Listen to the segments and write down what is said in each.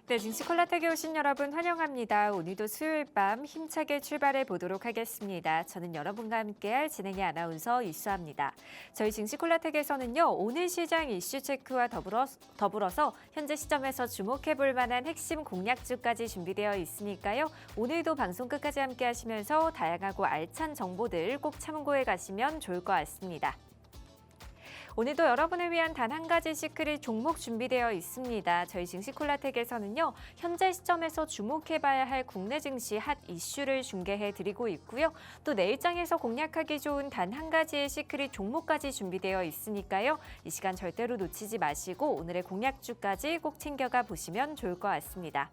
네, 증시콜라텍에 오신 여러분 환영합니다. 오늘도 수요일 밤 힘차게 출발해 보도록 하겠습니다. 저는 여러분과 함께할 진행의 아나운서 이수아입니다. 저희 증시콜라텍에서는요, 오늘 시장 이슈 체크와 더불어서 현재 시점에서 주목해 볼 만한 핵심 공략주까지 준비되어 있으니까요. 오늘도 방송 끝까지 함께 하시면서 다양하고 알찬 정보들 꼭 참고해 가시면 좋을 것 같습니다. 오늘도 여러분을 위한 단 한 가지 시크릿 종목 준비되어 있습니다. 저희 증시콜라텍에서는요, 현재 시점에서 주목해봐야 할 국내 증시 핫 이슈를 중계해드리고 있고요. 또 내일장에서 공략하기 좋은 단 한 가지의 시크릿 종목까지 준비되어 있으니까요. 이 시간 절대로 놓치지 마시고 오늘의 공략주까지 꼭 챙겨가 보시면 좋을 것 같습니다.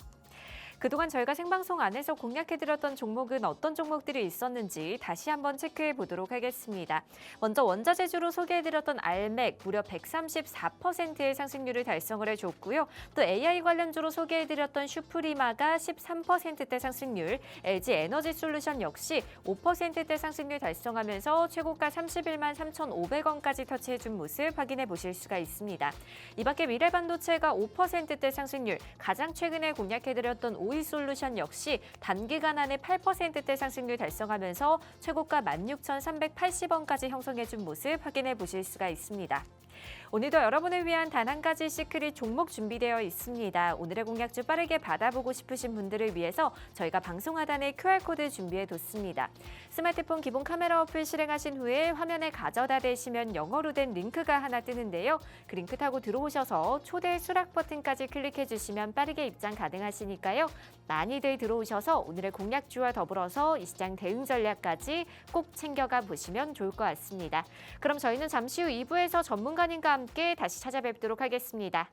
그동안 저희가 생방송 안에서 공략해드렸던 종목은 어떤 종목들이 있었는지 다시 한번 체크해 보도록 하겠습니다. 먼저 원자재주로 소개해드렸던 알맥 무려 134%의 상승률을 달성을 해줬고요. 또 AI 관련주로 소개해드렸던 슈프리마가 13%대 상승률, LG 에너지 솔루션 역시 5%대 상승률 달성하면서 최고가 31만 3,500원까지 터치해준 모습 확인해 보실 수가 있습니다. 이 밖에 미래반도체가 5%대 상승률, 가장 최근에 공략해드렸던 오이솔루션 역시 단기간 안에 8%대 상승률 달성하면서 최고가 16,380원까지 형성해준 모습 확인해 보실 수가 있습니다. 오늘도 여러분을 위한 단 한 가지 시크릿 종목 준비되어 있습니다. 오늘의 공략주 빠르게 받아보고 싶으신 분들을 위해서 저희가 방송 하단에 QR코드 준비해뒀습니다. 스마트폰 기본 카메라 어플 실행하신 후에 화면에 가져다 대시면 영어로 된 링크가 하나 뜨는데요. 그 링크 타고 들어오셔서 초대 수락 버튼까지 클릭해주시면 빠르게 입장 가능하시니까요. 많이들 들어오셔서 오늘의 공략주와 더불어서 이 시장 대응 전략까지 꼭 챙겨가 보시면 좋을 것 같습니다. 그럼 저희는 잠시 후 2부에서 전문가님과 함께 다시 찾아뵙도록 하겠습니다.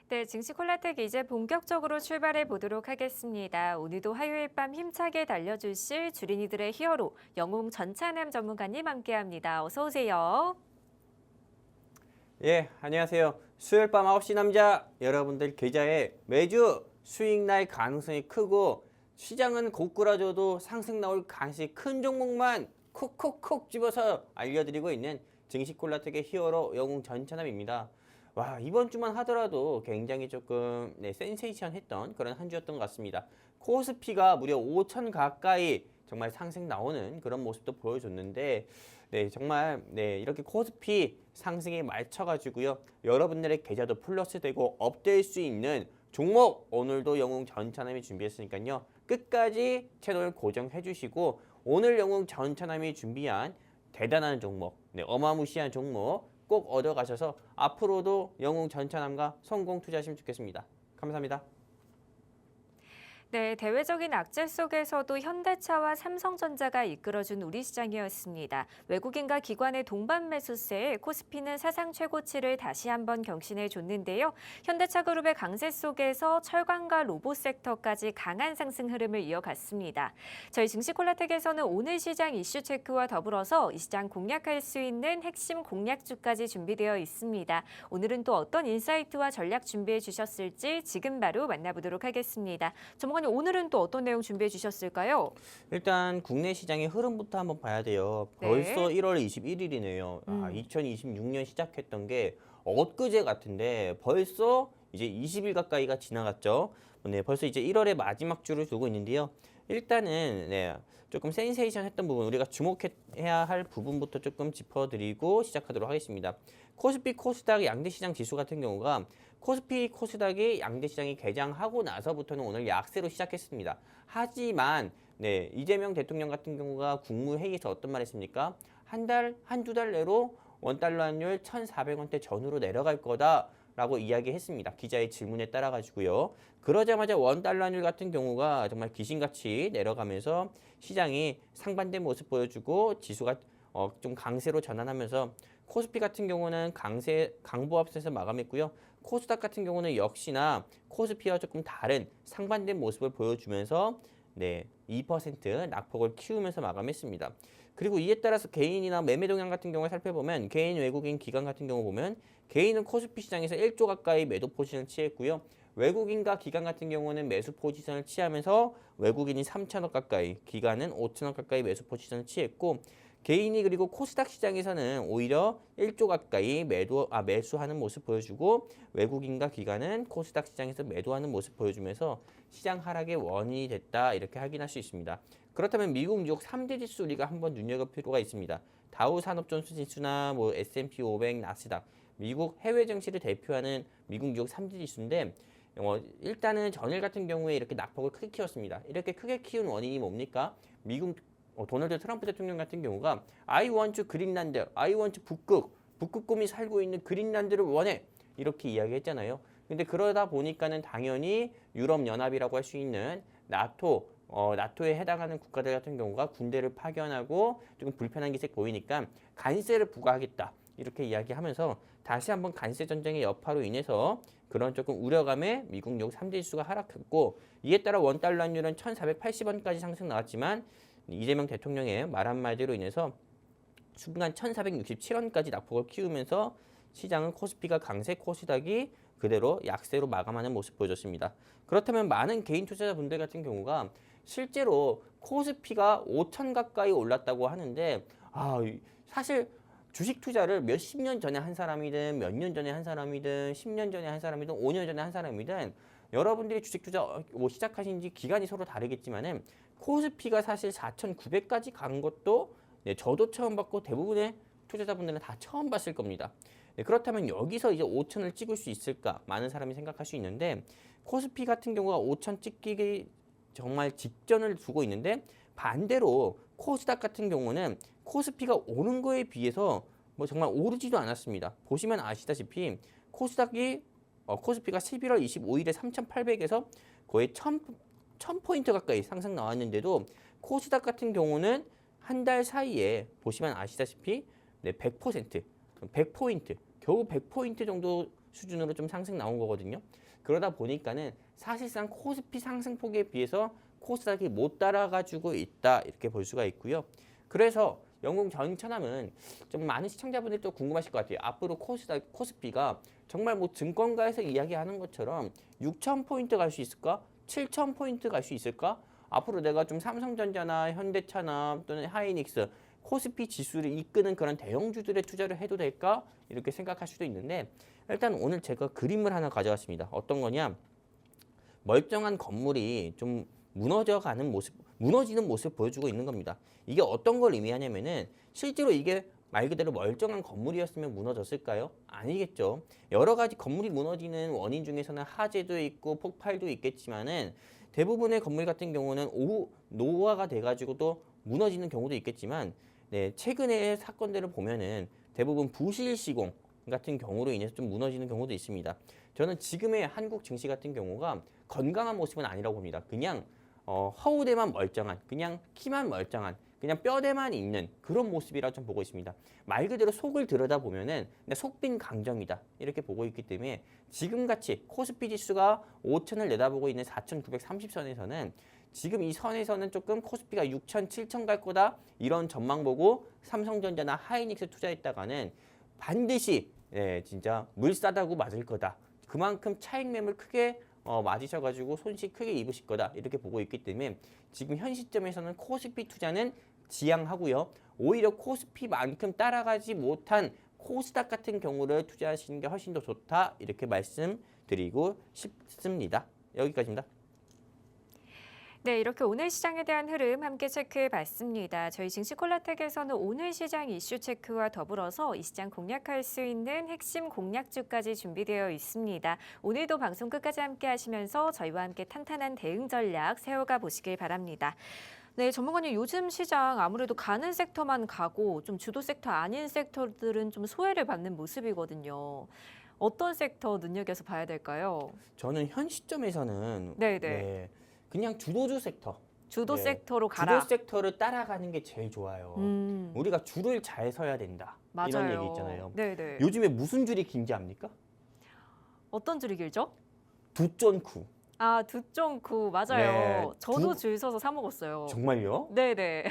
네, 증시콜라텍 이제 본격적으로 출발해 보도록 하겠습니다. 오늘도 화요일 밤 힘차게 달려주실 주린이들의 히어로 영웅 전찬남 전문가님 함께합니다. 어서 오세요. 예, 안녕하세요. 수요일 밤 9시 남자 여러분들 계좌에 매주 수익 날 가능성이 크고 시장은 고꾸라져도 상승 나올 가능성이 큰 종목만 콕콕콕 집어서 알려드리고 있는 증시콜라텍의 히어로 영웅 전찬남입니다. 와, 이번 주만 하더라도 굉장히 조금 센세이션했던 그런 한 주였던 것 같습니다. 코스피가 무려 5천 가까이 정말 상승 나오는 그런 모습도 보여줬는데 정말 이렇게 코스피 상승에 맞춰가지고요. 여러분들의 계좌도 플러스 되고 업될 수 있는 종목 오늘도 영웅 전찬남이 준비했으니까요. 끝까지 채널 고정해 주시고 오늘 영웅 전찬남이 준비한 대단한 종목, 어마무시한 종목 꼭 얻어가셔서 앞으로도 영웅 전찬남과 성공 투자하시면 좋겠습니다. 감사합니다. 네, 대외적인 악재 속에서도 현대차와 삼성전자가 이끌어준 우리 시장이었습니다. 외국인과 기관의 동반 매수세에 코스피는 사상 최고치를 다시 한번 경신해 줬는데요. 현대차 그룹의 강세 속에서 철강과 로봇 섹터까지 강한 상승 흐름을 이어갔습니다. 저희 증시콜라텍에서는 오늘 시장 이슈 체크와 더불어서 이 시장 공략할 수 있는 핵심 공략주까지 준비되어 있습니다. 오늘은 또 어떤 인사이트와 전략 준비해 주셨을지 지금 바로 만나보도록 하겠습니다. 전문가님 기자님 오늘은 또 어떤 내용 준비해 주셨을까요? 일단 국내 시장의 흐름부터 한번 봐야 돼요. 네. 벌써 1월 21일이네요. 2026년 시작했던 게 엊그제 같은데 벌써 이제 20일 가까이가 지나갔죠. 네, 벌써 이제 1월의 마지막 주를 두고 있는데요. 일단은 네, 조금 센세이션했던 부분, 우리가 주목해야 할 부분부터 조금 짚어드리고 시작하도록 하겠습니다. 코스피, 코스닥 양대 시장 지수 같은 경우가 코스피, 코스닥이 양대 시장이 개장하고 나서부터는 오늘 약세로 시작했습니다. 하지만 네, 이재명 대통령 같은 경우가 국무회의에서 어떤 말 했습니까? 한두 달 내로 원달러 환율 1,400원대 전후로 내려갈 거다라고 이야기했습니다. 기자의 질문에 따라 가지고요. 그러자마자 원달러 환율 같은 경우가 정말 귀신같이 내려가면서 시장이 상반된 모습 보여주고 지수가 좀 강세로 전환하면서 코스피 같은 경우는 강보합세에서 마감했고요. 코스닥 같은 경우는 역시나 코스피와 조금 다른 상반된 모습을 보여주면서 네, 2% 낙폭을 키우면서 마감했습니다. 그리고 이에 따라서 개인이나 매매 동향 같은 경우를 살펴보면 개인, 외국인, 기관 같은 경우 보면 개인은 코스피 시장에서 1조 가까이 매도 포지션을 취했고요. 외국인과 기관 같은 경우는 매수 포지션을 취하면서 외국인이 3천억 가까이, 기관은 5천억 가까이 매수 포지션을 취했고 개인이 그리고 코스닥 시장에서는 오히려 1조 가까이 매수하는 모습 보여주고 외국인과 기관은 코스닥 시장에서 매도하는 모습 보여주면서 시장 하락의 원인이 됐다 이렇게 확인할 수 있습니다. 그렇다면 미국 뉴욕 3대 지수 우리가 한번 눈여겨볼 필요가 있습니다. 다우 산업존스 지수나 뭐 S&P 500, 나스닥, 미국 해외 증시를 대표하는 미국 뉴욕 3대 지수인데 일단은 전일 같은 경우에 이렇게 낙폭을 크게 키웠습니다. 이렇게 크게 키운 원인이 뭡니까? 미국 도널드 트럼프 대통령 같은 경우가 I want 그린란드, I want 북극곰이 살고 있는 그린란드를 원해 이렇게 이야기했잖아요. 근데 그러다 보니까는 당연히 유럽연합이라고 할 수 있는 나토에 해당하는 국가들 같은 경우가 군대를 파견하고 조금 불편한 기색 보이니까 관세를 부과하겠다 이렇게 이야기하면서 다시 한번 관세 전쟁의 여파로 인해서 그런 조금 우려감에 미국 뉴욕 3대 지수가 하락했고 이에 따라 원달러 환율은 1,480원까지 상승 나왔지만 이재명 대통령의 말 한마디로 인해서 순간 1,467원까지 낙폭을 키우면서 시장은 코스피가 강세, 코스닥이 그대로 약세로 마감하는 모습 보여줬습니다. 그렇다면 많은 개인 투자자분들 같은 경우가 실제로 코스피가 5천 가까이 올랐다고 하는데 사실 주식 투자를 몇십 년 전에 한 사람이든 몇 년 전에 한 사람이든 10년 전에 한 사람이든 5년 전에 한 사람이든 여러분들이 주식 투자 시작하신 지 기간이 서로 다르겠지만은 코스피가 사실 4,900까지 간 것도 네, 저도 처음 봤고 대부분의 투자자분들은 다 처음 봤을 겁니다. 네, 그렇다면 여기서 이제 5천을 찍을 수 있을까? 많은 사람이 생각할 수 있는데 코스피 같은 경우가 5천 찍기 정말 직전을 두고 있는데 반대로 코스닥 같은 경우는 코스피가 오른 거에 비해서 뭐 정말 오르지도 않았습니다. 보시면 아시다시피 코스피가 11월 25일에 3,800에서 거의 1,000포인트 가까이 상승 나왔는데도 코스닥 같은 경우는 한 달 사이에 보시면 아시다시피 네, 100포인트, 겨우 100포인트 정도 수준으로 좀 상승 나온 거거든요. 그러다 보니까는 사실상 코스피 상승폭에 비해서 코스닥이 못 따라가지고 있다 이렇게 볼 수가 있고요. 그래서 영국 전천함은 좀 많은 시청자분들이 또 궁금하실 것 같아요. 앞으로 코스피가 정말 뭐 증권가에서 이야기하는 것처럼 6,000포인트 갈 수 있을까? 7,000포인트 갈 수 있을까? 앞으로 내가 좀 삼성전자나 현대차나 또는 하이닉스 코스피 지수를 이끄는 그런 대형주들의 투자를 해도 될까? 이렇게 생각할 수도 있는데 일단 오늘 제가 그림을 하나 가져왔습니다. 어떤 거냐? 멀쩡한 건물이 좀 무너지는 모습을 보여주고 있는 겁니다. 이게 어떤 걸 의미하냐면은 실제로 이게 말 그대로 멀쩡한 건물이었으면 무너졌을까요? 아니겠죠. 여러 가지 건물이 무너지는 원인 중에서는 화재도 있고 폭발도 있겠지만은 대부분의 건물 같은 경우는 노후화가 돼가지고 또 무너지는 경우도 있겠지만 네, 최근의 사건들을 보면은 대부분 부실 시공 같은 경우로 인해서 좀 무너지는 경우도 있습니다. 저는 지금의 한국 증시 같은 경우가 건강한 모습은 아니라고 봅니다. 그냥 허우대만 멀쩡한, 그냥 키만 멀쩡한, 그냥 뼈대만 있는 그런 모습이라고 좀 보고 있습니다. 말 그대로 속을 들여다보면은 속빈 강정이다 이렇게 보고 있기 때문에 지금같이 코스피 지수가 5천을 내다보고 있는 4,930선에서는 지금 이 선에서는 조금 코스피가 6천, 7천 갈 거다 이런 전망 보고 삼성전자나 하이닉스 투자했다가는 반드시 진짜 물 싸다고 맞을 거다. 그만큼 차익 매물 크게 맞으셔가지고 손실 크게 입으실 거다 이렇게 보고 있기 때문에 지금 현 시점에서는 코스피 투자는 지양하고요. 오히려 코스피만큼 따라가지 못한 코스닥 같은 경우를 투자하시는 게 훨씬 더 좋다 이렇게 말씀드리고 싶습니다. 여기까지입니다. 네, 이렇게 오늘 시장에 대한 흐름 함께 체크해 봤습니다. 저희 증시콜라텍에서는 오늘 시장 이슈 체크와 더불어서 이 시장 공략할 수 있는 핵심 공략주까지 준비되어 있습니다. 오늘도 방송 끝까지 함께 하시면서 저희와 함께 탄탄한 대응 전략 세워가 보시길 바랍니다. 네, 전문가님 요즘 시장 아무래도 가는 섹터만 가고 좀 주도 섹터 아닌 섹터들은 좀 소외를 받는 모습이거든요. 어떤 섹터 눈여겨서 봐야 될까요? 저는 현 시점에서는 네네. 그냥 주도주 섹터, 주도 네, 섹터로 가라. 주도 섹터를 따라가는 게 제일 좋아요. 우리가 줄을 잘 서야 된다. 맞아요. 이런 얘기 있잖아요. 네네. 요즘에 무슨 줄이 긴지 압니까? 어떤 줄이 길죠? 두존쿠. 아, 두쫑쿠 맞아요. 네, 저도 줄 서서 사 먹었어요. 정말요? 네네. 네,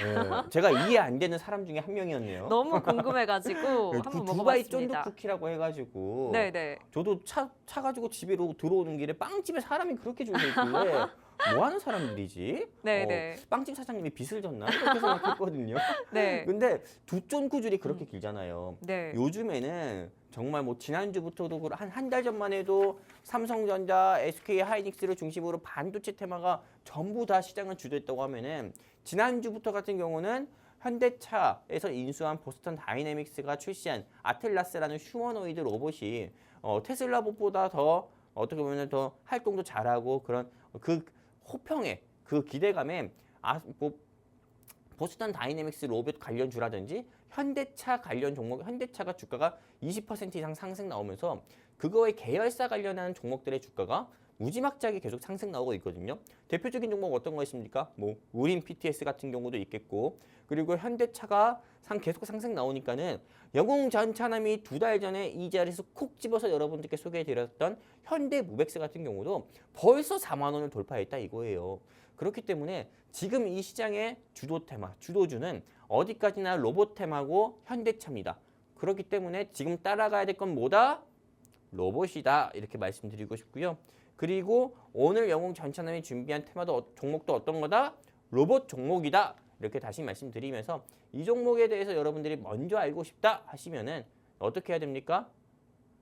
제가 이해 안 되는 사람 중에 한 명이었네요. 너무 궁금해가지고 그 한번 두바이 먹어봤습니다. 쫀득쿠키라고 해가지고 네네. 저도 차 가지고 집으로 들어오는 길에 빵집에 사람이 그렇게 줄서 있길래 뭐 하는 사람들이지? 네네. 빵집 사장님이 빚을 졌나? 이렇게 생각했거든요. 네. 근데 두쫀쿠 줄이 그렇게 길잖아요. 네. 요즘에는 정말 뭐 지난주부터도 한 달 전만 해도 삼성전자, SK 하이닉스를 중심으로 반도체 테마가 전부 다 시장을 주도했다고 하면은 지난주부터 같은 경우는 현대차에서 인수한 보스턴 다이내믹스가 출시한 아틀라스라는 휴머노이드 로봇이 테슬라봇보다 더 어떻게 보면 더 활동도 잘하고 그런 그 호평에 그 기대감에 보스턴 다이내믹스 로봇 관련주라든지 현대차 관련 종목, 현대차가 주가가 20% 이상 상승 나오면서 그거에 계열사 관련한 종목들의 주가가 무지막지하게 계속 상승 나오고 있거든요. 대표적인 종목 어떤 거 있습니까? 뭐 우림 PTS 같은 경우도 있겠고, 그리고 현대차가 계속 상승 나오니까는 영웅전차남이 2달 전에 이 자리에서 콕 집어서 여러분들께 소개해드렸던 현대무벡스 같은 경우도 벌써 4만 원을 돌파했다 이거예요. 그렇기 때문에 지금 이 시장의 주도 테마, 주도주는 어디까지나 로봇 테마고 현대차입니다. 그렇기 때문에 지금 따라가야 될 건 뭐다? 로봇이다 이렇게 말씀드리고 싶고요. 그리고 오늘 영웅전차남이 준비한 테마도 종목도 어떤 거다? 로봇 종목이다. 이렇게 다시 말씀드리면서 이 종목에 대해서 여러분들이 먼저 알고 싶다 하시면은 어떻게 해야 됩니까?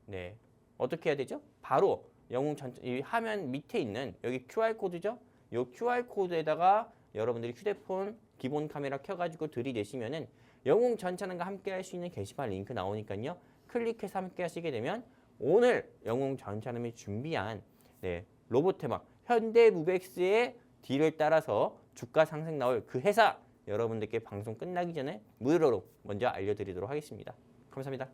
네, 어떻게 해야 되죠? 바로 영웅전차 이 화면 밑에 있는 여기 QR 코드죠? 이 QR 코드에다가 여러분들이 휴대폰 기본 카메라 켜가지고 들이대시면은 영웅전차남과 함께 할 수 있는 게시판 링크 나오니까요. 클릭해서 함께 하시게 되면 오늘 영웅전차남이 준비한 로봇 테마 현대무벡스의 뒤를 따라서 주가 상승 나올 그 회사 여러분들께 방송 끝나기 전에 무료로 먼저 알려드리도록 하겠습니다. 감사합니다.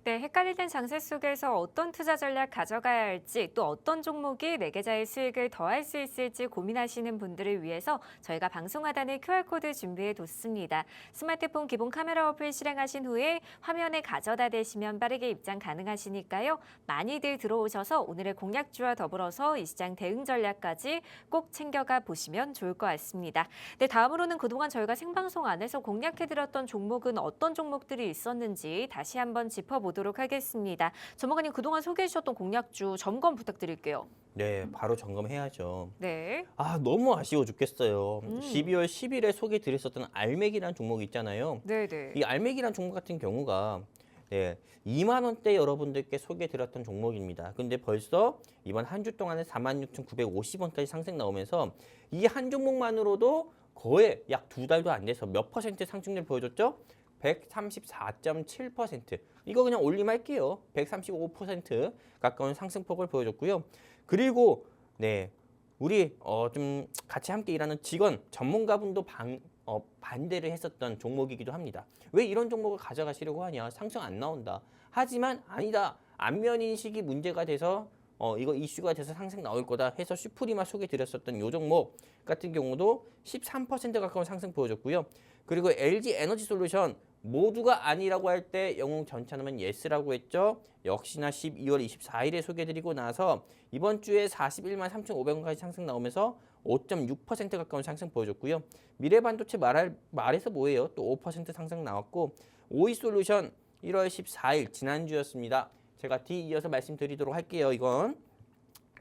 네, 헷갈리는 장세 속에서 어떤 투자 전략 가져가야 할지 또 어떤 종목이 내 계좌의 수익을 더할 수 있을지 고민하시는 분들을 위해서 저희가 방송 하단에 QR코드 준비해뒀습니다. 스마트폰 기본 카메라 어플 실행하신 후에 화면에 가져다 대시면 빠르게 입장 가능하시니까요. 많이들 들어오셔서 오늘의 공략주와 더불어서 이 시장 대응 전략까지 꼭 챙겨가 보시면 좋을 것 같습니다. 네, 다음으로는 그동안 저희가 생방송 안에서 공략해드렸던 종목은 어떤 종목들이 있었는지 다시 한번 짚어보도록 하겠습니다. 전문가님 그동안 소개해 주셨던 공략주 점검 부탁드릴게요. 네, 바로 점검해야죠. 네. 아, 너무 아쉬워 죽겠어요. 12월 10일에 소개 드렸었던 알맥이라는 종목이 있잖아요. 네네. 이 알맥이라는 종목 같은 경우가 2만 원대 여러분들께 소개 드렸던 종목입니다. 근데 벌써 이번 한 주 동안에 46,950원까지 상승 나오면서 이 한 종목만으로도 거의 약 2달도 안 돼서 몇 퍼센트 상승률 보여줬죠? 134.7%. 이거 그냥 올림할게요. 135% 가까운 상승폭을 보여줬고요. 그리고 우리 좀 같이 함께 일하는 직원 전문가분도 반대를 했었던 종목이기도 합니다. 왜 이런 종목을 가져가시려고 하냐? 상승 안 나온다. 하지만 아니다. 안면 인식이 문제가 돼서 이거 이슈가 돼서 상승 나올 거다 해서 슈프리마 소개드렸었던 이 종목 같은 경우도 13% 가까운 상승 보여줬고요. 그리고 LG 에너지 솔루션 모두가 아니라고 할 때 영웅전차남은 예스라고 했죠. 역시나 12월 24일에 소개드리고 나서 이번 주에 41만 3,500원까지 상승 나오면서 5.6% 가까운 상승 보여줬고요. 미래반도체 말해서 뭐예요? 또 5% 상승 나왔고 오이솔루션 1월 14일 지난주였습니다. 제가 뒤이어서 말씀드리도록 할게요. 이건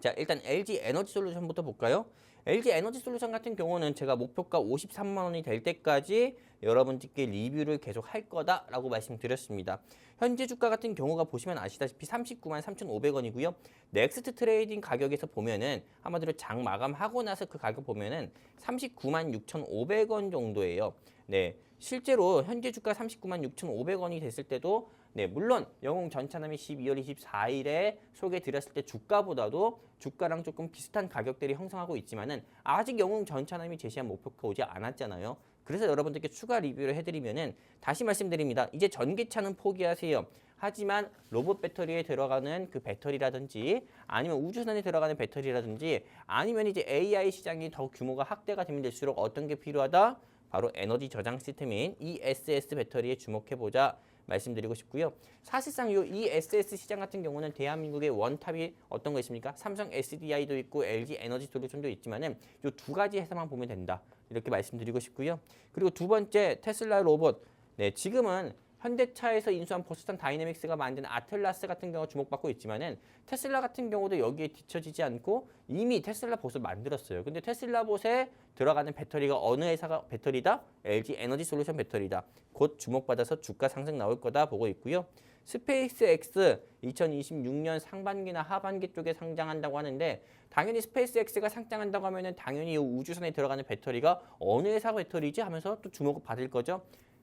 자, 일단 LG 에너지 솔루션부터 볼까요? LG 에너지 솔루션 같은 경우는 제가 목표가 53만 원이 될 때까지 여러분들께 리뷰를 계속 할 거다라고 말씀드렸습니다. 현재 주가 같은 경우가 보시면 아시다시피 39만 3,500원이고요. 넥스트 트레이딩 가격에서 보면은 한마디로 장 마감하고 나서 그 가격 보면은 39만 6,500원 정도예요. 네, 실제로 현재 주가 39만 6,500원이 됐을 때도 네, 물론 영웅 전차남이 12월 24일에 소개해 드렸을 때 주가보다도 주가랑 조금 비슷한 가격들이 형성하고 있지만은 아직 영웅 전차남이 제시한 목표가 오지 않았잖아요. 그래서 여러분들께 추가 리뷰를 해드리면은 다시 말씀드립니다. 이제 전기차는 포기하세요. 하지만 로봇 배터리에 들어가는 그 배터리라든지 아니면 우주선에 들어가는 배터리라든지 아니면 이제 AI 시장이 더 규모가 확대가 되면 될수록 어떤 게 필요하다? 바로 에너지 저장 시스템인 ESS 배터리에 주목해보자 말씀드리고 싶고요. 사실상 이 ESS 시장 같은 경우는 대한민국의 원탑이 어떤 거 있습니까? 삼성 SDI도 있고 LG 에너지 솔루션도 있지만은 이 두 가지 회사만 보면 된다. 이렇게 말씀드리고 싶고요. 그리고 두 번째 테슬라 로봇. 네, 지금은 현대차에서 인수한 보스턴 다이내믹스가 만든 아틀라스 같은 경우 주목받고 있지만은 테슬라 같은 경우도 여기에 뒤처지지 않고 이미 테슬라 봇을 만들었어요. 근데 테슬라 봇에 들어가는 배터리가 어느 회사가 배터리다? LG 에너지 솔루션 배터리다. 곧 주목받아서 주가 상승 나올 거다 보고 있고요. 스페이스 X 2026년 상반기나 하반기 쪽에 상장한다고 하는데 당연히 스페이스 X가 상장한다고 하면은 당연히 이 우주선에 들어가는 배터리가 어느 회사 배터리지 하면서 또 주목을 받을 거죠.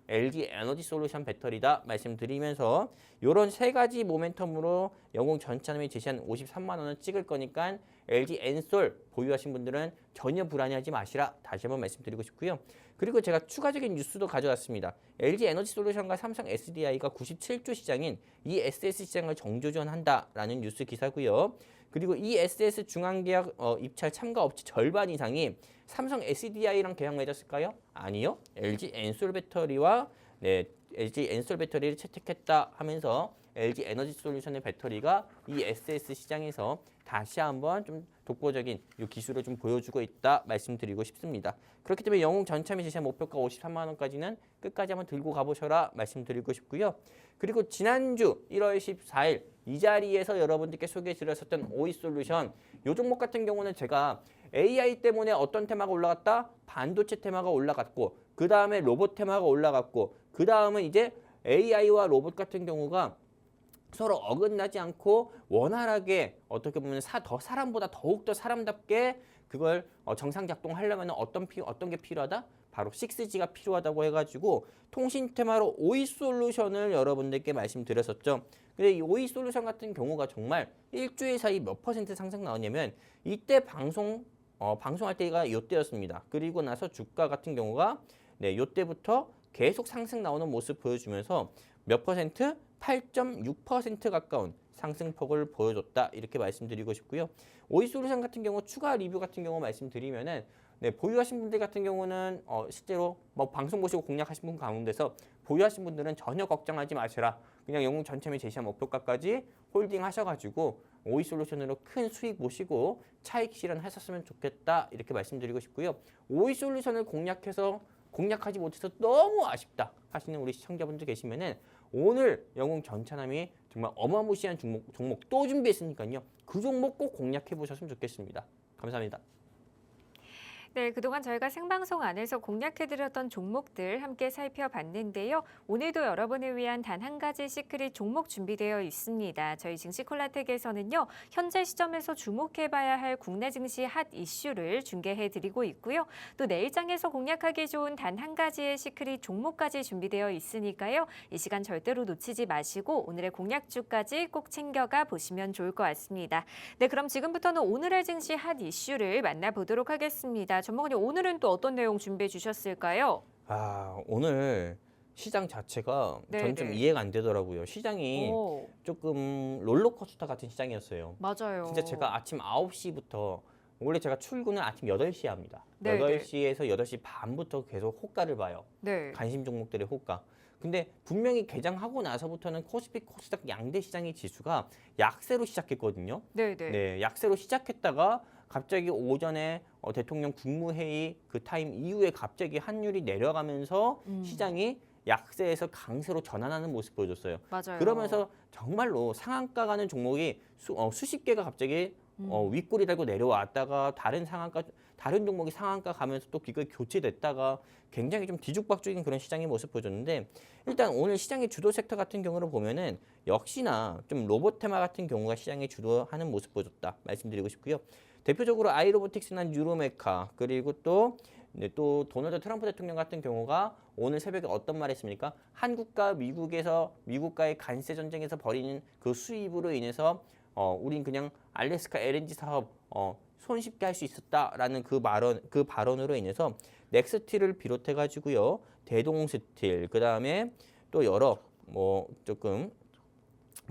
LG 에너지 솔루션 배터리다 말씀드리면서 이런 세 가지 모멘텀으로 영웅 전차남이 제시한 53만 원을 찍을 거니까 LG 엔솔 보유하신 분들은 전혀 불안해하지 마시라 다시 한번 말씀드리고 싶고요. 그리고 제가 추가적인 뉴스도 가져왔습니다. LG 에너지 솔루션과 삼성 SDI가 97조 시장인 ESS 시장을 정조준한다라는 뉴스 기사고요. 그리고 ESS 중앙계약 입찰 참가 업체 절반 이상이 삼성 SDI랑 계약 맺었을까요? 아니요. LG 엔솔 배터리와 LG 엔솔 배터리를 채택했다 하면서 LG 에너지 솔루션의 배터리가 ESS 시장에서 다시 한번 좀 독보적인 이 기술을 좀 보여주고 있다 말씀드리고 싶습니다. 그렇기 때문에 영웅 전참이 제시한 목표가 53만 원까지는 끝까지 한번 들고 가보셔라 말씀드리고 싶고요. 그리고 지난주 1월 14일 이 자리에서 여러분들께 소개해 드렸었던 오이솔루션 이 종목 같은 경우는 제가 AI 때문에 어떤 테마가 올라갔다? 반도체 테마가 올라갔고 그 다음에 로봇 테마가 올라갔고 그 다음은 이제 AI와 로봇 같은 경우가 서로 어긋나지 않고 원활하게 어떻게 보면 사람보다 더욱더 사람답게 그걸 정상 작동하려면 어떤 게 필요하다? 바로 6G가 필요하다고 해가지고 통신 테마로 오이 솔루션을 여러분들께 말씀드렸었죠. 근데 이 오이 솔루션 같은 경우가 정말 일주일 사이 몇 퍼센트 상승 나왔냐면 이때 방송할 때가 이때였습니다. 그리고 나서 주가 같은 경우가 이때부터 계속 상승 나오는 모습 보여주면서 몇 퍼센트? 8.6% 가까운 상승폭을 보여줬다 이렇게 말씀드리고 싶고요. 오이솔루션 같은 경우 추가 리뷰 같은 경우 말씀드리면은 보유하신 분들 같은 경우는 실제로 방송 보시고 공략하신 분 가운데서 보유하신 분들은 전혀 걱정하지 마시라. 그냥 영웅 전체의 제시한 목표가까지 홀딩 하셔가지고 오이솔루션으로 큰 수익 보시고 차익 실현하셨으면 좋겠다 이렇게 말씀드리고 싶고요. 오이솔루션을 공략하지 못해서 너무 아쉽다 하시는 우리 시청자분들 계시면은 오늘 영웅 전차남이 정말 어마무시한 종목 또 준비했으니까요. 그 종목 꼭 공략해 보셨으면 좋겠습니다. 감사합니다. 네, 그동안 저희가 생방송 안에서 공략해드렸던 종목들 함께 살펴봤는데요. 오늘도 여러분을 위한 단 한 가지 시크릿 종목 준비되어 있습니다. 저희 증시콜라텍에서는요. 현재 시점에서 주목해봐야 할 국내 증시 핫 이슈를 중계해드리고 있고요. 또 내일장에서 공략하기 좋은 단 한 가지의 시크릿 종목까지 준비되어 있으니까요. 이 시간 절대로 놓치지 마시고 오늘의 공략주까지 꼭 챙겨가 보시면 좋을 것 같습니다. 네, 그럼 지금부터는 오늘의 증시 핫 이슈를 만나보도록 하겠습니다. 전문가님, 오늘은 또 어떤 내용 준비해 주셨을까요? 오늘 시장 자체가 저는 좀 이해가 안 되더라고요. 시장이 조금 롤러코스터 같은 시장이었어요. 맞아요. 진짜 제가 아침 9시부터 원래 제가 출근을 아침 8시에 합니다. 네네. 8시에서 8시 반부터 계속 호가를 봐요. 네. 관심 종목들의 호가. 근데 분명히 개장하고 나서부터는 코스피 코스닥 양대 시장의 지수가 약세로 시작했거든요. 네네. 약세로 시작했다가 갑자기 오전에 대통령 국무회의 그 타임 이후에 갑자기 환율이 내려가면서 시장이 약세에서 강세로 전환하는 모습 보여줬어요. 맞아요. 그러면서 정말로 상한가 가는 종목이 수십 개가 갑자기 윗골이 달고 내려왔다가 다른 종목이 상한가 가면서 또 이거 교체됐다가 굉장히 좀 뒤죽박죽인 그런 시장의 모습 보여줬는데 일단 오늘 시장의 주도 섹터 같은 경우를 보면은 역시나 좀 로봇 테마 같은 경우가 시장에 주도하는 모습 보여줬다 말씀드리고 싶고요. 대표적으로 아이로보틱스나 뉴로메카 그리고 또 도널드 트럼프 대통령 같은 경우가 오늘 새벽에 어떤 말 했습니까? 한국과 미국과의 관세 전쟁에서 벌이는 그 수입으로 인해서 우린 그냥 알래스카 LNG 사업 손쉽게 할 수 있었다라는 그 발언으로 인해서 넥스틸을 비롯해 가지고요. 대동스틸 그다음에 또 여러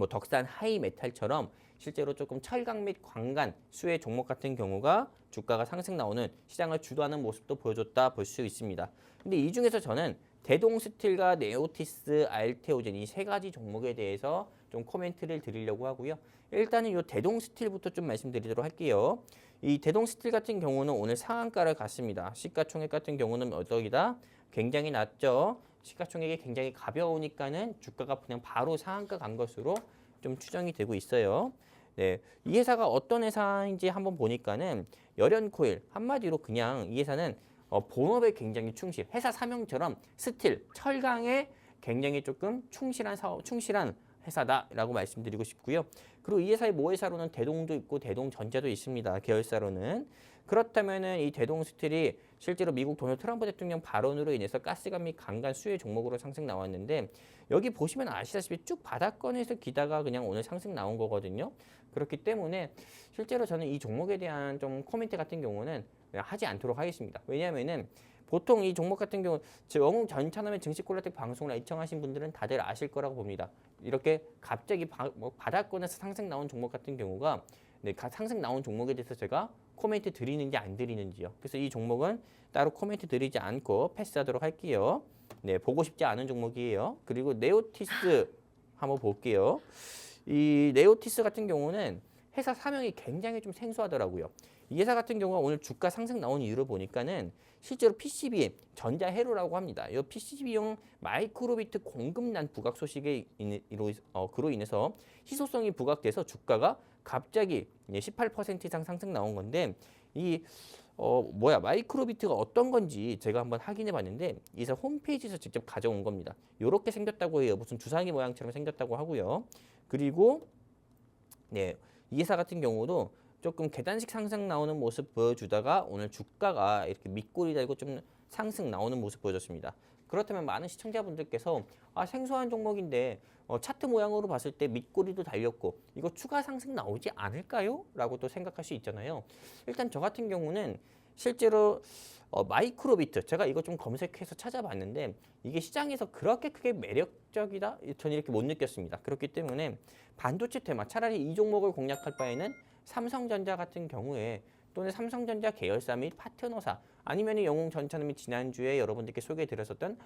덕산 하이메탈처럼 실제로 조금 철강 및 광간 수혜 종목 같은 경우가 주가가 상승 나오는 시장을 주도하는 모습도 보여줬다 볼 수 있습니다. 근데 이 중에서 저는 대동스틸과 네오티스, 알테오젠 이 세 가지 종목에 대해서 좀 코멘트를 드리려고 하고요. 일단은 이 대동스틸부터 좀 말씀드리도록 할게요. 이 대동스틸 같은 경우는 오늘 상한가를 갔습니다. 시가총액 같은 경우는 어떠기다? 굉장히 낮죠. 시가총액이 굉장히 가벼우니까는 주가가 그냥 바로 상한가 간 것으로 좀 추정이 되고 있어요. 네, 이 회사가 어떤 회사인지 한번 보니까는 열연코일 한마디로 그냥 이 회사는 본업에 굉장히 충실, 회사 사명처럼 스틸, 철강에 굉장히 조금 충실한 회사다라고 말씀드리고 싶고요. 그리고 이 회사의 모회사로는 대동도 있고 대동전자도 있습니다. 계열사로는. 그렇다면은 이 대동스틸이 실제로 미국 도널드 트럼프 대통령 발언으로 인해서 가스관 및 강간 수혜 종목으로 상승 나왔는데 여기 보시면 아시다시피 쭉 바닥권에서 기다가 그냥 오늘 상승 나온 거거든요. 그렇기 때문에 실제로 저는 이 종목에 대한 좀 코멘트 같은 경우는 하지 않도록 하겠습니다. 왜냐하면은 보통 이 종목 같은 경우 영웅 전차남의 증시 콜라텍 방송을 애청하신 분들은 다들 아실 거라고 봅니다. 이렇게 갑자기 바닥권에서 상승 나온 종목 같은 경우가 상승 나온 종목에 대해서 제가 코멘트 드리는지 안 드리는지요. 그래서 이 종목은 따로 코멘트 드리지 않고 패스하도록 할게요. 네, 보고 싶지 않은 종목이에요. 그리고 네오티스 한번 볼게요. 이 네오티스 같은 경우는 회사 사명이 굉장히 좀 생소하더라고요. 이 회사 같은 경우가 오늘 주가 상승 나온 이유를 보니까는 실제로 PCB 전자회로라고 합니다. 이 PCB용 마이크로비트 공급난 부각 소식에 그로 인해서 희소성이 부각돼서 주가가 갑자기 18% 이상 상승 나온 건데 마이크로비트가 어떤 건지 제가 한번 확인해 봤는데 이 회사 홈페이지에서 직접 가져온 겁니다. 이렇게 생겼다고 해요. 무슨 주사기 모양처럼 생겼다고 하고요. 그리고 이 회사 같은 경우도 조금 계단식 상승 나오는 모습 보여주다가 오늘 주가가 이렇게 밑골이 달고 좀 상승 나오는 모습 보여줬습니다. 그렇다면 많은 시청자분들께서 생소한 종목인데 차트 모양으로 봤을 때 밑골이도 달렸고 이거 추가 상승 나오지 않을까요? 라고 또 생각할 수 있잖아요. 일단 저 같은 경우는 실제로 마이크로비트 제가 이거 좀 검색해서 찾아봤는데 이게 시장에서 그렇게 크게 매력적이다? 저는 이렇게 못 느꼈습니다. 그렇기 때문에 반도체 테마 차라리 이 종목을 공략할 바에는 삼성전자 같은 경우에 또는 삼성전자 계열사 및 파트너사 아니면 영웅전차는 지난주에 여러분들께 소개해드렸었던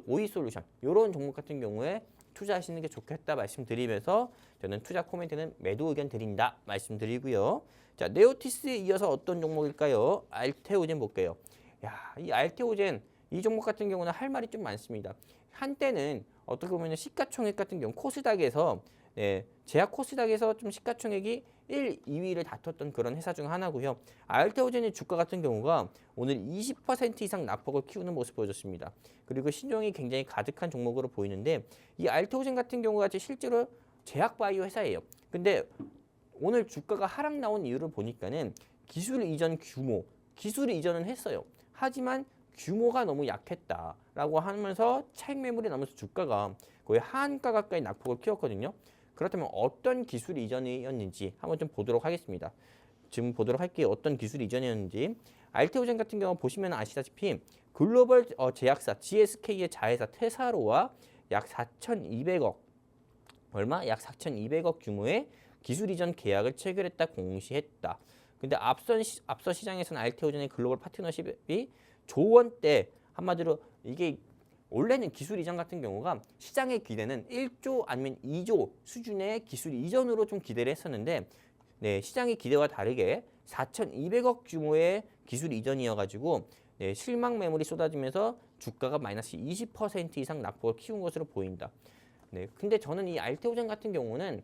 오이솔루션 이런 종목 같은 경우에 투자하시는 게 좋겠다 말씀드리면서 저는 투자 코멘트는 매도 의견 드린다 말씀드리고요. 자, 네오티스에 이어서 어떤 종목일까요? 알테오젠 볼게요. 이 알테오젠 이 종목 같은 경우는 할 말이 좀 많습니다. 한때는 어떻게 보면 시가총액 같은 경우 코스닥에서 제약 코스닥에서 좀 시가총액이 1, 2위를 다퉜던 그런 회사 중 하나고요. 알테오젠의 주가 같은 경우가 오늘 20% 이상 낙폭을 키우는 모습 보여줬습니다. 그리고 신종이 굉장히 가득한 종목으로 보이는데 이 알테오젠 같은 경우가 실제로 제약 바이오 회사예요. 근데 오늘 주가가 하락 나온 이유를 보니까는 기술 이전은 했어요. 하지만 규모가 너무 약했다라고 하면서 차익 매물이 나면서 주가가 거의 하한가 가까이 낙폭을 키웠거든요. 그렇다면 어떤 기술 이전이었는지 한번 좀 보도록 하겠습니다. 지금 보도록 할게요. 어떤 기술 이전이었는지. 알테오젠 같은 경우 보시면 아시다시피 글로벌 제약사 GSK의 자회사 테사로와 약 4,200억 약 4,200억 규모의 기술 이전 계약을 체결했다 공시했다. 근데 앞서 시장에서는 알테오젠의 글로벌 파트너십이 조원대 한마디로 이게 원래는 기술 이전 같은 경우가 시장의 기대는 1조 아니면 2조 수준의 기술 이전으로 좀 기대를 했었는데 시장의 기대와 다르게 4,200억 규모의 기술 이전이어가지고 실망 매물이 쏟아지면서 주가가 마이너스 20% 이상 낙폭을 키운 것으로 보인다. 근데 저는 이 알테오젠 같은 경우는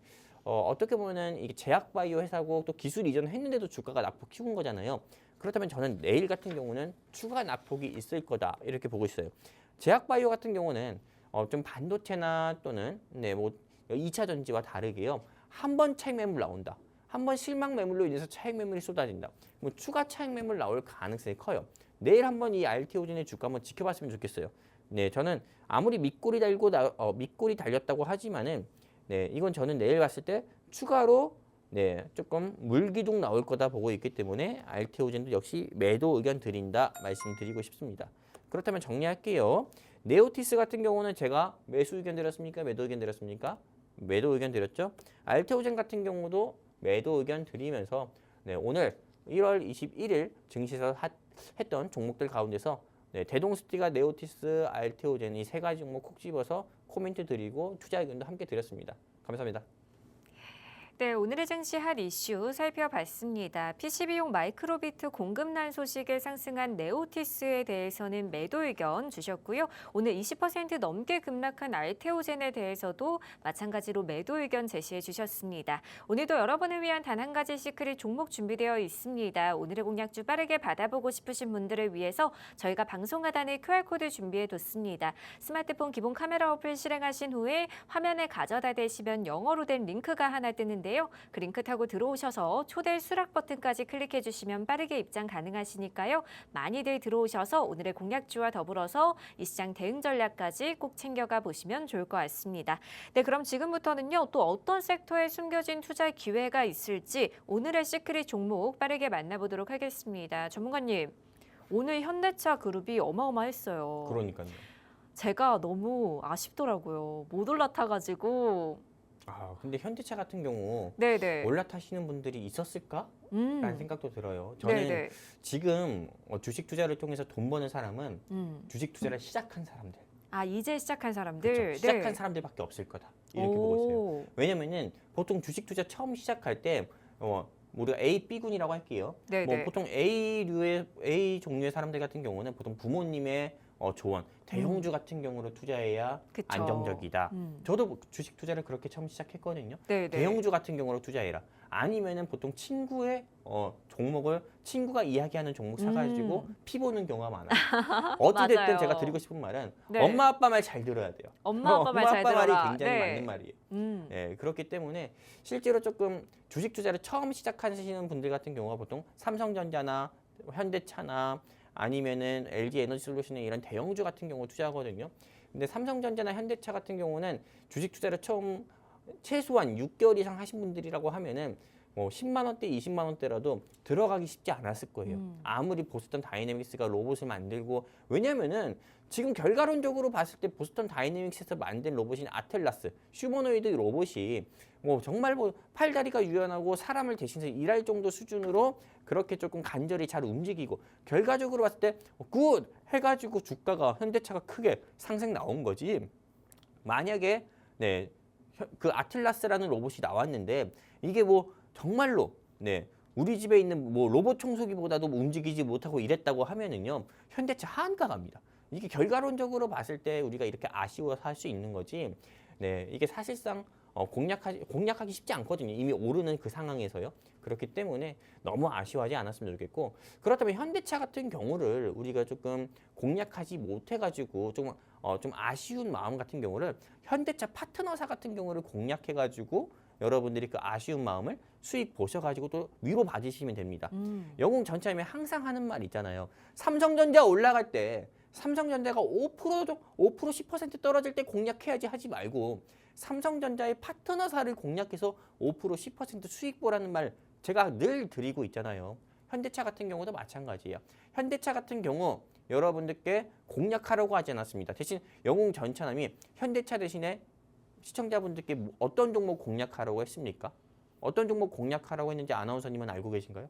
어떻게 보면은 이게 제약바이오 회사고 또 기술 이전을 했는데도 주가가 낙폭 키운 거잖아요. 그렇다면 저는 내일 같은 경우는 추가 낙폭이 있을 거다 이렇게 보고 있어요. 제약바이오 같은 경우는 좀 반도체나 또는 뭐 2차 전지와 다르게요. 한 번 차익 매물 나온다. 한 번 실망 매물로 인해서 차익 매물이 쏟아진다. 뭐 추가 차익 매물 나올 가능성이 커요. 내일 한번 이 RT오젠의 주가 한번 지켜봤으면 좋겠어요. 네, 저는 아무리 밑골이 밑골이 달렸다고 하지만은 이건 저는 내일 봤을 때 추가로 조금 물기둥 나올 거다 보고 있기 때문에 RT오젠도 역시 매도 의견 드린다 말씀드리고 싶습니다. 그렇다면 정리할게요. 네오티스 같은 경우는 제가 매수 의견 드렸습니까? 매도 의견 드렸습니까? 매도 의견 드렸죠. RT오젠 같은 경우도 매도 의견 드리면서 오늘 1월 21일 증시에서 했던 종목들 가운데서 대동스티가 네오티스, RT오젠 이 세 가지 종목 콕 집어서 코멘트 드리고 투자 의견도 함께 드렸습니다. 감사합니다. 네, 오늘의 증시 핫 이슈 살펴봤습니다. PCB용 마이크로비트 공급난 소식에 상승한 네오티스에 대해서는 매도 의견 주셨고요. 오늘 20% 넘게 급락한 알테오젠에 대해서도 마찬가지로 매도 의견 제시해 주셨습니다. 오늘도 여러분을 위한 단 한 가지 시크릿 종목 준비되어 있습니다. 오늘의 공략주 빠르게 받아보고 싶으신 분들을 위해서 저희가 방송 하단에 QR코드 준비해 뒀습니다. 스마트폰 기본 카메라 어플 실행하신 후에 화면에 가져다 대시면 영어로 된 링크가 하나 뜨는데 그 링크 타고 들어오셔서 초대 수락 버튼까지 클릭해 주시면 빠르게 입장 가능하시니까요. 많이들 들어오셔서 오늘의 공략주와 더불어서 이 시장 대응 전략까지 꼭 챙겨가 보시면 좋을 것 같습니다. 네, 그럼 지금부터는요. 또 어떤 섹터에 숨겨진 투자 기회가 있을지 오늘의 시크릿 종목 빠르게 만나보도록 하겠습니다. 전문가님, 오늘 현대차 그룹이 어마어마했어요. 그러니까요. 제가 너무 아쉽더라고요. 못 올라타가지고. 근데 현대차 같은 경우 네네. 올라타시는 분들이 있었을까라는 생각도 들어요. 저는 네네. 지금 주식 투자를 통해서 돈 버는 사람은 주식 투자를 시작한 사람들, 이제 시작한 사람들. 그렇죠? 시작한 사람들밖에 없을 거다 이렇게 보고 있어요. 왜냐면은 보통 주식 투자 처음 시작할 때 우리가 A, B군이라고 할게요. 네네. 뭐 보통 A 종류의 사람들 같은 경우는 보통 부모님의 조언, 대형주 같은 경우로 투자해야 그쵸. 안정적이다. 저도 주식 투자를 그렇게 처음 시작했거든요. 네네. 대형주 같은 경우로 투자해라. 아니면은 보통 친구의 종목을 친구가 이야기하는 종목 사가지고 피 보는 경우가 많아요. 어찌됐든 맞아요. 제가 드리고 싶은 말은 네. 엄마 아빠 말 잘 들어야 돼요. 엄마 아빠 말 잘 들어라. 말이 굉장히 네. 맞는 말이에요. 그렇기 때문에 실제로 조금 주식 투자를 처음 시작하시는 분들 같은 경우가 보통 삼성전자나 현대차나 아니면은 LG 에너지솔루션의 이런 대형주 같은 경우 투자하거든요. 근데 삼성전자나 현대차 같은 경우는 주식 투자를 처음 최소한 6개월 이상 하신 분들이라고 하면은 뭐 10만 원대, 20만 원대라도 들어가기 쉽지 않았을 거예요. 아무리 보스턴 다이내믹스가 로봇을 만들고 왜냐면은 지금 결과론적으로 봤을 때 보스턴 다이내믹스에서 만든 로봇인 아틀라스, 휴머노이드 로봇이 뭐 정말 뭐 팔다리가 유연하고 사람을 대신해서 일할 정도 수준으로 그렇게 조금 간절히 잘 움직이고 결과적으로 봤을 때 굿 해가지고 주가가 현대차가 크게 상승 나온 거지. 만약에 그 아틀라스라는 로봇이 나왔는데 이게 뭐 정말로 우리 집에 있는 뭐 로봇 청소기보다도 움직이지 못하고 이랬다고 하면은요 현대차 하한가 갑니다. 이게 결과론적으로 봤을 때 우리가 이렇게 아쉬워서 할 수 있는 거지. 이게 사실상 공략하기 쉽지 않거든요. 이미 오르는 그 상황에서요. 그렇기 때문에 너무 아쉬워하지 않았으면 좋겠고 그렇다면 현대차 같은 경우를 우리가 조금 공략하지 못해가지고 좀 아쉬운 마음 같은 경우를 현대차 파트너사 같은 경우를 공략해가지고 여러분들이 그 아쉬운 마음을 수익 보셔가지고 또 위로 받으시면 됩니다. 영웅 전차님이 항상 하는 말 있잖아요. 삼성전자 올라갈 때 삼성전자가 5% 10% 떨어질 때 공략해야지 하지 말고 삼성전자의 파트너사를 공략해서 5% 10% 수익 보라는 말 제가 늘 드리고 있잖아요. 현대차 같은 경우도 마찬가지예요. 현대차 같은 경우 여러분들께 공략하라고 하지 않았습니다. 대신 영웅 전차남이 현대차 대신에 시청자분들께 어떤 종목 공략하라고 했습니까? 어떤 종목 공략하라고 했는지 아나운서님은 알고 계신가요?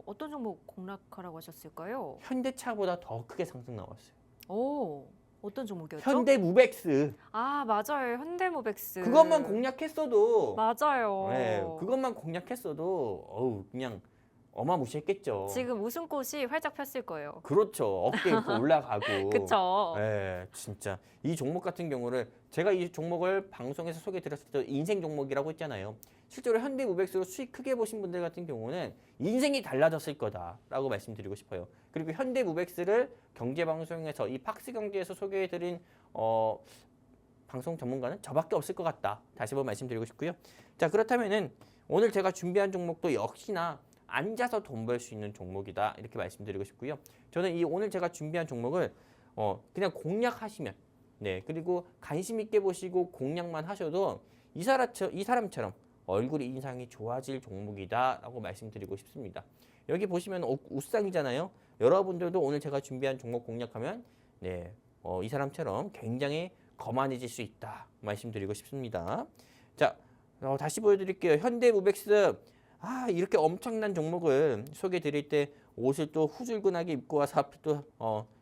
어떤 종목 공략하라고 하셨을까요? 현대차보다 더 크게 상승 나왔어요. 어떤 종목이었죠? 현대무벡스. 맞아요. 현대모백스. 그것만 공략했어도 맞아요. 그것만 공략했어도 그냥 어마무시했겠죠. 지금 웃음꽃이 활짝 폈을 거예요. 그렇죠. 어깨 이렇게 올라가고. 그쵸? 예, 진짜 이 종목 같은 경우를 제가 이 종목을 방송에서 소개드렸을 때 인생 종목이라고 했잖아요. 실제로 현대무백스로 수익 크게 보신 분들 같은 경우는 인생이 달라졌을 거다라고 말씀드리고 싶어요. 그리고 현대무백스를 경제방송에서 이 팍스경제에서 소개해드린 방송 전문가는 저밖에 없을 것 같다. 다시 한번 말씀드리고 싶고요. 자, 그렇다면은 오늘 제가 준비한 종목도 역시나 앉아서 돈 벌 수 있는 종목이다. 이렇게 말씀드리고 싶고요. 저는 이 오늘 제가 준비한 종목을 그냥 공략하시면 그리고 관심 있게 보시고 공략만 하셔도 이 사람처럼 얼굴 인상이 좋아질 종목이다라고 말씀드리고 싶습니다. 여기 보시면 우상이잖아요. 여러분들도 오늘 제가 준비한 종목 공략하면 이 사람처럼 굉장히 거만해질 수 있다 말씀드리고 싶습니다. 자, 다시 보여드릴게요. 현대무백스 이렇게 엄청난 종목을 소개드릴 때 옷을 또 후줄근하게 입고 와서 앞에 또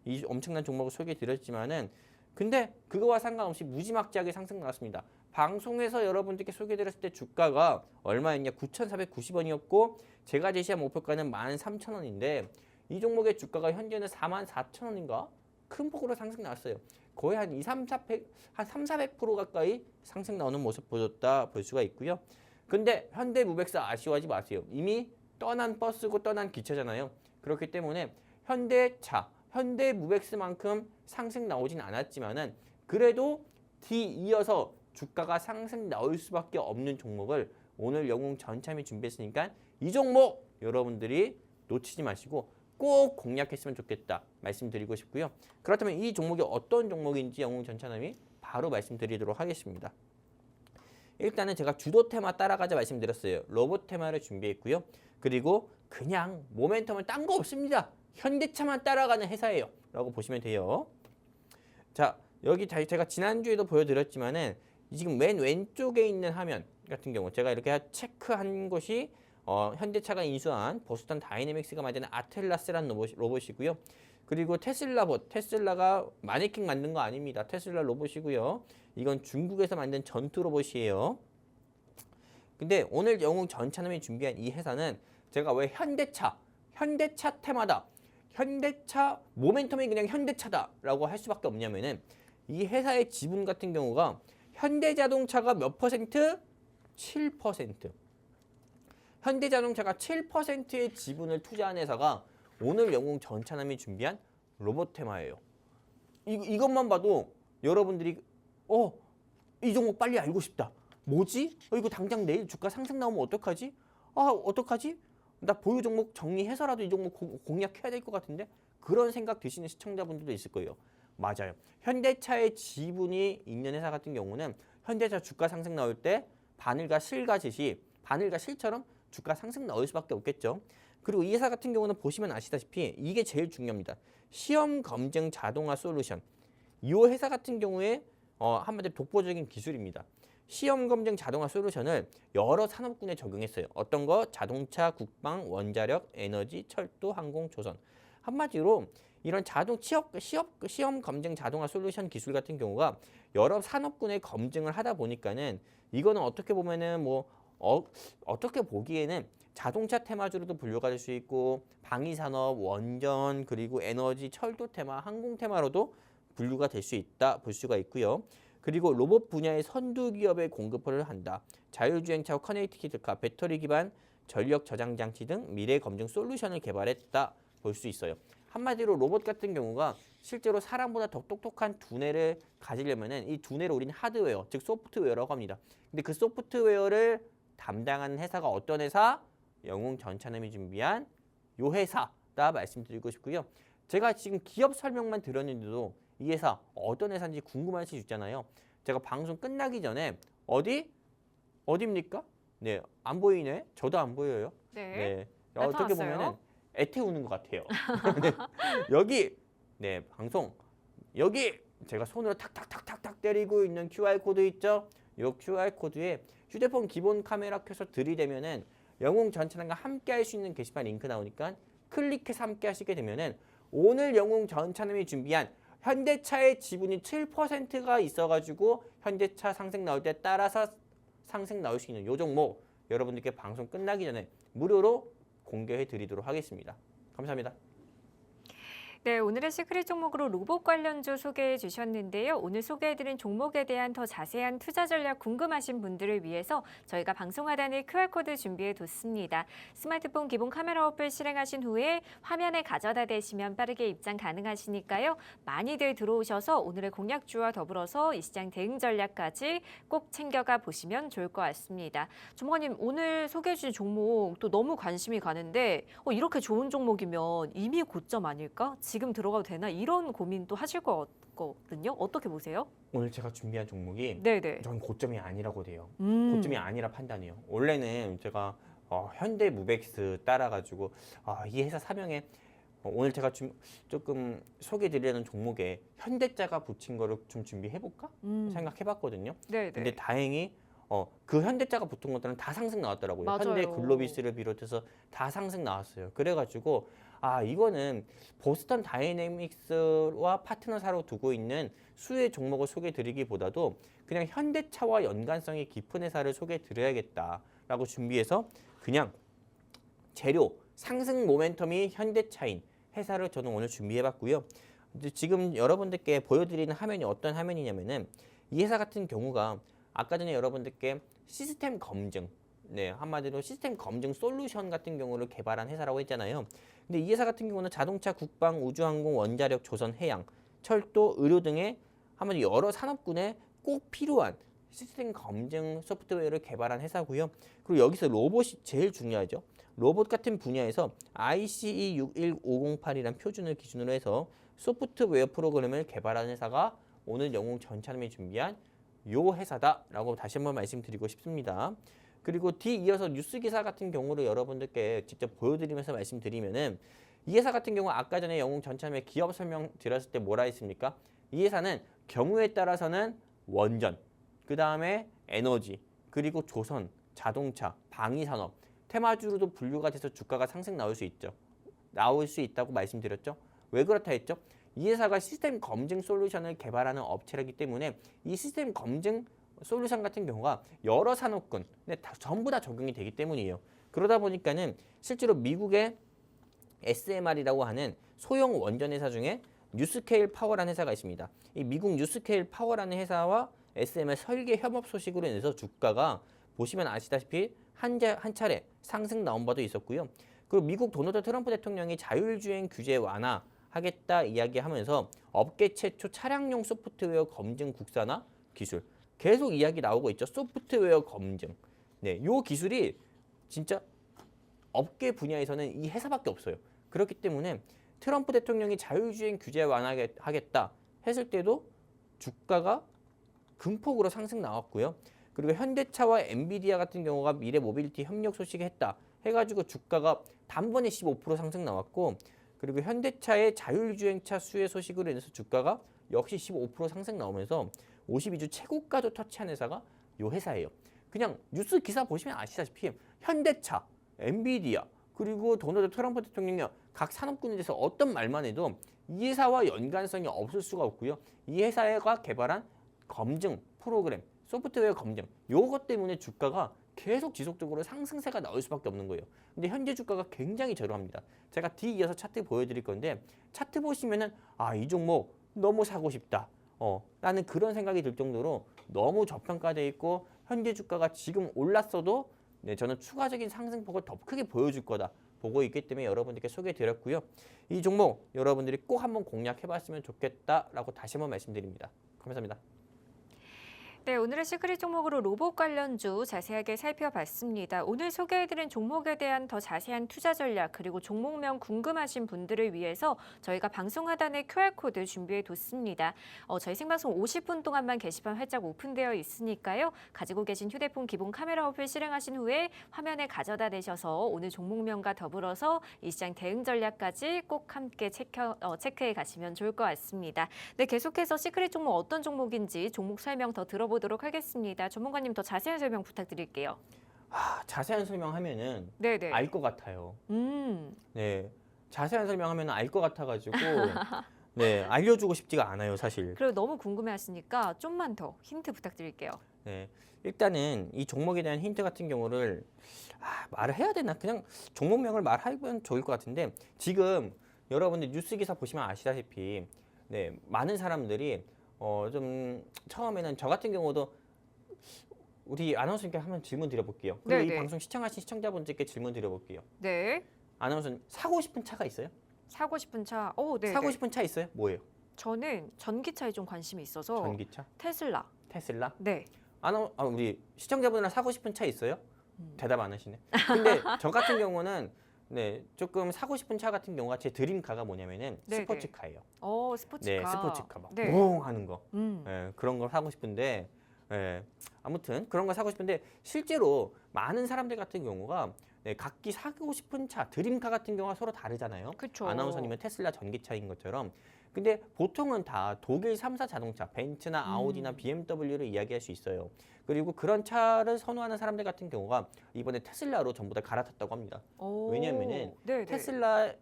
이 엄청난 종목을 소개드렸지만은 근데 그거와 상관없이 무지막지하게 상승 나왔습니다. 방송에서 여러분들께 소개드렸을 때 주가가 얼마였냐? 9,490원이었고 제가 제시한 목표가는 13,000원인데 이 종목의 주가가 현재는 44,000원인가? 큰 폭으로 상승 나왔어요. 거의 한 3,400% 가까이 상승 나오는 모습 보였다 볼 수가 있고요. 근데 현대무백스 아쉬워하지 마세요. 이미 떠난 버스고 떠난 기차잖아요. 그렇기 때문에 현대무백스만큼 상승 나오진 않았지만은 그래도 뒤이어서 주가가 상승 나올 수밖에 없는 종목을 오늘 영웅 전참이 준비했으니까 이 종목 여러분들이 놓치지 마시고 꼭 공략했으면 좋겠다 말씀드리고 싶고요. 그렇다면 이 종목이 어떤 종목인지 영웅 전참이 바로 말씀드리도록 하겠습니다. 일단은 제가 주도 테마 따라가자 말씀드렸어요. 로봇 테마를 준비했고요. 그리고 그냥 모멘텀은 딴 거 없습니다. 현대차만 따라가는 회사예요. 라고 보시면 돼요. 자, 여기 제가 지난주에도 보여드렸지만은 지금 맨 왼쪽에 있는 화면 같은 경우 제가 이렇게 체크한 것이 현대차가 인수한 보스턴 다이내믹스가 만드는 아틀라스라는 로봇이고요. 그리고 테슬라가 마네킹 만든 거 아닙니다. 테슬라 로봇이고요. 이건 중국에서 만든 전투 로봇이에요. 근데 오늘 영웅 전차남이 준비한 이 회사는 제가 왜 현대차 테마다 현대차 모멘텀이 그냥 현대차다라고 할 수밖에 없냐면은 이 회사의 지분 같은 경우가 현대자동차가 몇 퍼센트? 7%. 현대자동차가 7%의 지분을 투자한 회사가 오늘 영웅 전차남이 준비한 로봇 테마예요. 이것만 봐도 여러분들이 이 종목 빨리 알고 싶다. 뭐지? 이거 당장 내일 주가 상승 나오면 어떡하지? 어떡하지? 나 보유 종목 정리해서라도 이 종목 공략해야 될 것 같은데? 그런 생각 드시는 시청자분들도 있을 거예요. 맞아요. 현대차의 지분이 있는 회사 같은 경우는 현대차 주가 상승 나올 때 바늘과 실처럼 주가 상승 나올 수밖에 없겠죠. 그리고 이 회사 같은 경우는 보시면 아시다시피 이게 제일 중요합니다. 시험 검증 자동화 솔루션. 이 회사 같은 경우에 한마디로 독보적인 기술입니다. 시험 검증 자동화 솔루션을 여러 산업군에 적용했어요. 어떤 거? 자동차, 국방, 원자력, 에너지, 철도, 항공, 조선. 한마디로 이런 시험 검증 자동화 솔루션 기술 같은 경우가 여러 산업군에 검증을 하다 보니까는 이거는 어떻게 보면은 어떻게 보기에는 자동차 테마주로도 분류가 될 수 있고 방위산업, 원전, 그리고 에너지, 철도 테마, 항공 테마로도 분류가 될 수 있다 볼 수가 있고요. 그리고 로봇 분야의 선두 기업에 공급을 한다. 자율주행차와 커넥티키드카, 배터리 기반 전력 저장 장치 등 미래 검증 솔루션을 개발했다 볼 수 있어요. 한마디로 로봇 같은 경우가 실제로 사람보다 더 똑똑한 두뇌를 가지려면은 이 두뇌를 우린 하드웨어, 즉 소프트웨어라고 합니다. 근데 그 소프트웨어를 담당하는 회사가 어떤 회사? 영웅 전차남이 준비한 요 회사다 말씀드리고 싶고요. 제가 지금 기업 설명만 들었는데도 이 회사 어떤 회사인지 궁금하실 수 있잖아요. 제가 방송 끝나기 전에 어디입니까? 네, 안 보이네. 저도 안 보여요. 네. 어떻게 나타났어요. 보면은 애태우는 것 같아요. 네, 여기 방송 여기 제가 손으로 탁탁탁탁탁 때리고 있는 QR 코드 있죠? 이 QR 코드에 휴대폰 기본 카메라 켜서 들이대면은 영웅 전차남과 함께 할 수 있는 게시판 링크 나오니까 클릭해서 함께 하시게 되면은 오늘 영웅 전차남이 준비한 현대차의 지분이 7%가 있어가지고 현대차 상승 나올 때 따라서 상승 나올 수 있는 요 종목 여러분들께 방송 끝나기 전에 무료로 공개해 드리도록 하겠습니다. 감사합니다. 네, 오늘의 시크릿 종목으로 로봇 관련주 소개해 주셨는데요. 오늘 소개해드린 종목에 대한 더 자세한 투자 전략 궁금하신 분들을 위해서 저희가 방송 하단에 QR코드 준비해 뒀습니다. 스마트폰 기본 카메라 어플 실행하신 후에 화면에 가져다 대시면 빠르게 입장 가능하시니까요. 많이들 들어오셔서 오늘의 공략주와 더불어서 이 시장 대응 전략까지 꼭 챙겨가 보시면 좋을 것 같습니다. 주무관님, 오늘 소개해 주신 종목 또 너무 관심이 가는데 이렇게 좋은 종목이면 이미 고점 아닐까? 지금 들어가도 되나? 이런 고민도 하실 거거든요. 어떻게 보세요? 오늘 제가 준비한 종목이 네네. 전 고점이 아니라고 돼요. 고점이 아니라 판단해요. 원래는 제가 현대무벡스 따라가지고 이 회사 사명에 오늘 제가 조금 소개드리려는 종목에 현대자가 붙인 거를 좀 준비해볼까 생각해봤거든요. 네네. 근데 다행히 그 현대자가 붙은 것들은 다 상승 나왔더라고요. 맞아요. 현대글로비스를 비롯해서 다 상승 나왔어요. 그래가지고 이거는 보스턴 다이내믹스와 파트너사로 두고 있는 수혜 종목을 소개드리기보다도 그냥 현대차와 연관성이 깊은 회사를 소개드려야겠다라고 준비해서 그냥 재료 상승 모멘텀이 현대차인 회사를 저는 오늘 준비해봤고요. 지금 여러분들께 보여드리는 화면이 어떤 화면이냐면은 이 회사 같은 경우가 아까 전에 여러분들께 시스템 검증, 한마디로 시스템 검증 솔루션 같은 경우를 개발한 회사라고 했잖아요. 근데 이 회사 같은 경우는 자동차, 국방, 우주항공, 원자력, 조선, 해양, 철도, 의료 등의 한마디로 여러 산업군에 꼭 필요한 시스템 검증 소프트웨어를 개발한 회사고요. 그리고 여기서 로봇이 제일 중요하죠. 로봇 같은 분야에서 ICE 61508이라는 표준을 기준으로 해서 소프트웨어 프로그램을 개발한 회사가 오늘 영웅 전차님이 준비한 요 회사다라고 다시 한번 말씀드리고 싶습니다. 그리고 뒤이어서 뉴스 기사 같은 경우를 여러분들께 직접 보여드리면서 말씀드리면은 이 회사 같은 경우 아까 전에 영웅 전참의 기업 설명 드렸을 때 뭐라 했습니까? 이 회사는 경우에 따라서는 원전, 그 다음에 에너지, 그리고 조선, 자동차, 방위산업, 테마주로도 분류가 돼서 주가가 상승 나올 수 있다고 말씀드렸죠. 왜 그렇다 했죠? 이 회사가 시스템 검증 솔루션을 개발하는 업체이기 때문에 이 시스템 검증 솔루션 같은 경우가 여러 산업군 전부 다 적용이 되기 때문이에요. 그러다 보니까는 실제로 미국의 SMR이라고 하는 소형 원전 회사 중에 뉴스케일 파워라는 회사가 있습니다. 이 미국 뉴스케일 파워라는 회사와 SMR 설계 협업 소식으로 인해서 주가가 보시면 아시다시피 한 차례 상승 나온 바도 있었고요. 그리고 미국 도널드 트럼프 대통령이 자율주행 규제 완화하겠다 이야기하면서 업계 최초 차량용 소프트웨어 검증 국산화 기술 계속 이야기 나오고 있죠. 소프트웨어 검증. 요 기술이 진짜 업계 분야에서는 이 회사밖에 없어요. 그렇기 때문에 트럼프 대통령이 자율주행 규제 완화하겠다 했을 때도 주가가 금폭으로 상승 나왔고요. 그리고 현대차와 엔비디아 같은 경우가 미래 모빌리티 협력 소식을 했다 해가지고 주가가 단번에 15% 상승 나왔고, 그리고 현대차의 자율주행차 수혜 소식으로 인해서 주가가 역시 15% 상승 나오면서 52주 최고가도 터치한 회사가 이 회사예요. 그냥 뉴스 기사 보시면 아시다시피 현대차, 엔비디아, 그리고 도널드 트럼프 대통령이 각 산업군에 대해서 어떤 말만 해도 이 회사와 연관성이 없을 수가 없고요. 이 회사가 개발한 검증 프로그램, 소프트웨어 검증, 요것 때문에 주가가 계속 지속적으로 상승세가 나올 수밖에 없는 거예요. 근데 현재 주가가 굉장히 저렴합니다. 제가 뒤이어서 차트 보여드릴 건데 차트 보시면은 이 종목 너무 사고 싶다. 라는 그런 생각이 들 정도로 너무 저평가되어 있고 현재 주가가 지금 올랐어도 저는 추가적인 상승폭을 더 크게 보여줄 거다 보고 있기 때문에 여러분들께 소개해드렸고요. 이 종목 여러분들이 꼭 한번 공략해봤으면 좋겠다라고 다시 한번 말씀드립니다. 감사합니다. 네, 오늘의 시크릿 종목으로 로봇 관련주 자세하게 살펴봤습니다. 오늘 소개해드린 종목에 대한 더 자세한 투자 전략 그리고 종목명 궁금하신 분들을 위해서 저희가 방송 하단에 QR코드 준비해뒀습니다. 저희 생방송 50분 동안만 게시판 활짝 오픈되어 있으니까요. 가지고 계신 휴대폰 기본 카메라 어플 실행하신 후에 화면에 가져다 대셔서 오늘 종목명과 더불어서 이 시장 대응 전략까지 꼭 함께 체크해 가시면 좋을 것 같습니다. 네, 계속해서 시크릿 종목 어떤 종목인지 종목 설명 더 들어보도록 하겠습니다. 전문가님 더 자세한 설명 부탁드릴게요. 자세한 설명하면은 네네. 알 것 같아요. 네, 자세한 설명하면 알 것 같아가지고 알려주고 싶지가 않아요, 사실. 그리고 너무 궁금해하시니까 좀만 더 힌트 부탁드릴게요. 네, 일단은 이 종목에 대한 힌트 같은 경우를 말을 해야 되나? 그냥 종목명을 말하면 좋을 것 같은데 지금 여러분들 뉴스 기사 보시면 아시다시피 네, 많은 사람들이 좀 처음에는 저 같은 경우도 우리 아나운서님께 한번 질문 드려볼게요. 그리고 이 네네. 방송 시청하신 시청자분들께 질문 드려볼게요. 네. 아나운서님 사고 싶은 차가 있어요? 사고 싶은 차. 네. 사고 싶은 차 있어요? 뭐예요? 저는 전기차에 좀 관심이 있어서 전기차? 테슬라. 테슬라? 네. 우리 시청자분이랑 사고 싶은 차 있어요? 음. 대답 안 하시네. 근데 저 같은 경우는 네, 조금 사고 싶은 차 같은 경우가 제 드림카가 뭐냐면은 네네. 스포츠카예요. 스포츠카. 네, 스포츠카 막 네. 웅 하는 거. 음. 예, 그런 걸 사고 싶은데 아무튼 그런 거 사고 싶은데 실제로 많은 사람들 같은 경우가 네, 각기 사고 싶은 차, 드림카 같은 경우가 서로 다르잖아요. 그쵸. 아나운서님은 테슬라 전기차인 것처럼. 근데 보통은 다 독일 3사 자동차, 벤츠나 아우디나 BMW를 이야기할 수 있어요. 그리고 그런 차를 선호하는 사람들 같은 경우가 이번에 테슬라로 전부 다 갈아탔다고 합니다. 왜냐면은 네네. 테슬라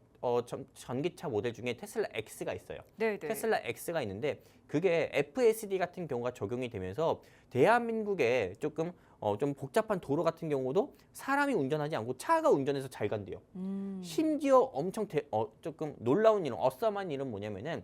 전기차 모델 중에 테슬라 X가 있어요. 네네. 테슬라 X가 있는데 그게 FSD 같은 경우가 적용이 되면서 대한민국에 조금 좀 복잡한 도로 같은 경우도 사람이 운전하지 않고 차가 운전해서 잘 간대요. 심지어 엄청 조금 놀라운 일은 어썸한 일은 뭐냐면은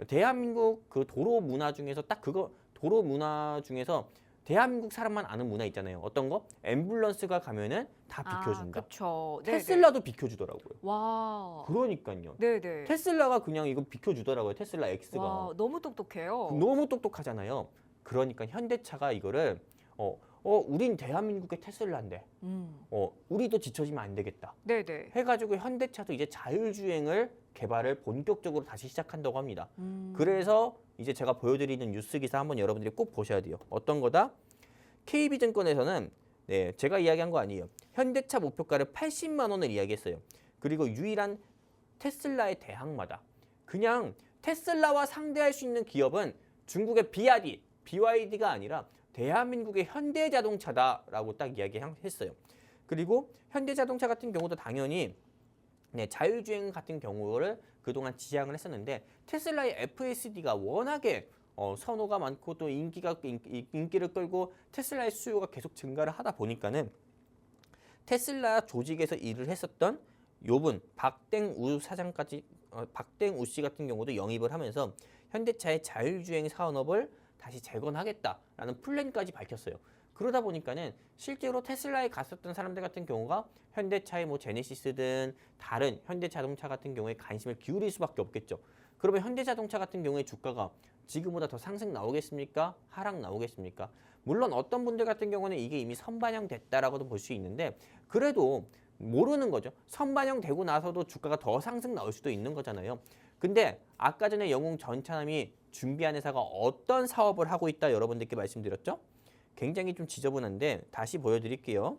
대한민국 그 도로 문화 중에서 딱 그거 도로 문화 중에서 대한민국 사람만 아는 문화 있잖아요. 어떤 거? 앰뷸런스가 가면은 다 비켜준다. 그렇죠. 테슬라도 비켜주더라고요. 와. 그러니까요. 네네. 테슬라가 그냥 이거 비켜주더라고요. 테슬라 X가. 와, 너무 똑똑해요. 너무 똑똑하잖아요. 그러니까 현대차가 이거를 우린 대한민국의 테슬라인데 우리도 지쳐지면 안 되겠다. 네네. 해가지고 현대차도 이제 자율주행을 개발을 본격적으로 다시 시작한다고 합니다. 그래서 이제 제가 보여드리는 뉴스 기사 한번 여러분들이 꼭 보셔야 돼요. 어떤 거다? KB증권에서는 네, 제가 이야기한 거 아니에요. 현대차 목표가를 80만 원을 이야기했어요. 그리고 유일한 테슬라의 대항마다. 그냥 테슬라와 상대할 수 있는 기업은 중국의 BYD가 아니라 대한민국의 현대자동차다라고 딱 이야기했어요. 그리고 현대자동차 같은 경우도 당연히 네, 자율주행 같은 경우를 그동안 지향을 했었는데 테슬라의 FSD가 워낙에 선호가 많고 또 인기를 끌고 테슬라의 수요가 계속 증가를 하다 보니까는 테슬라 조직에서 일을 했었던 요분 박땡우 씨 같은 경우도 영입을 하면서 현대차의 자율주행 산업을 다시 재건하겠다라는 플랜까지 밝혔어요. 그러다 보니까는 실제로 테슬라에 갔었던 사람들 같은 경우가 현대차의 뭐 제네시스든 다른 현대자동차 같은 경우에 관심을 기울일 수밖에 없겠죠. 그러면 현대자동차 같은 경우에 주가가 지금보다 더 상승 나오겠습니까? 하락 나오겠습니까? 물론 어떤 분들 같은 경우는 이게 이미 선반영됐다라고도 볼 수 있는데 그래도 모르는 거죠. 선반영되고 나서도 주가가 더 상승 나올 수도 있는 거잖아요. 근데 아까 전에 영웅 전차남이 준비한 회사가 어떤 사업을 하고 있다 여러분들께 말씀드렸죠? 굉장히 좀 지저분한데 다시 보여드릴게요.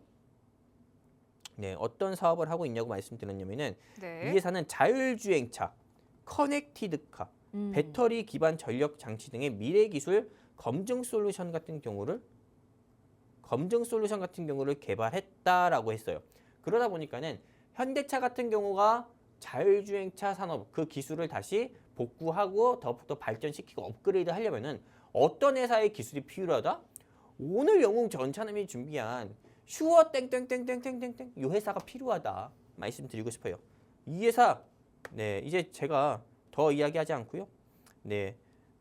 네, 어떤 사업을 하고 있냐고 말씀드렸냐면은 네. 이 회사는 자율주행차, 커넥티드카, 배터리 기반 전력 장치 등의 미래 기술 검증 솔루션 같은 경우를 개발했다라고 했어요. 그러다 보니까는 현대차 같은 경우가 자율주행차 산업 그 기술을 다시 복구하고 더욱더 발전시키고 업그레이드 하려면은 어떤 회사의 기술이 필요하다? 오늘 영웅 전차남이 준비한 슈어 땡땡땡땡땡땡땡 이 회사가 필요하다 말씀드리고 싶어요. 이 회사 네 이제 제가 더 이야기하지 않고요. 네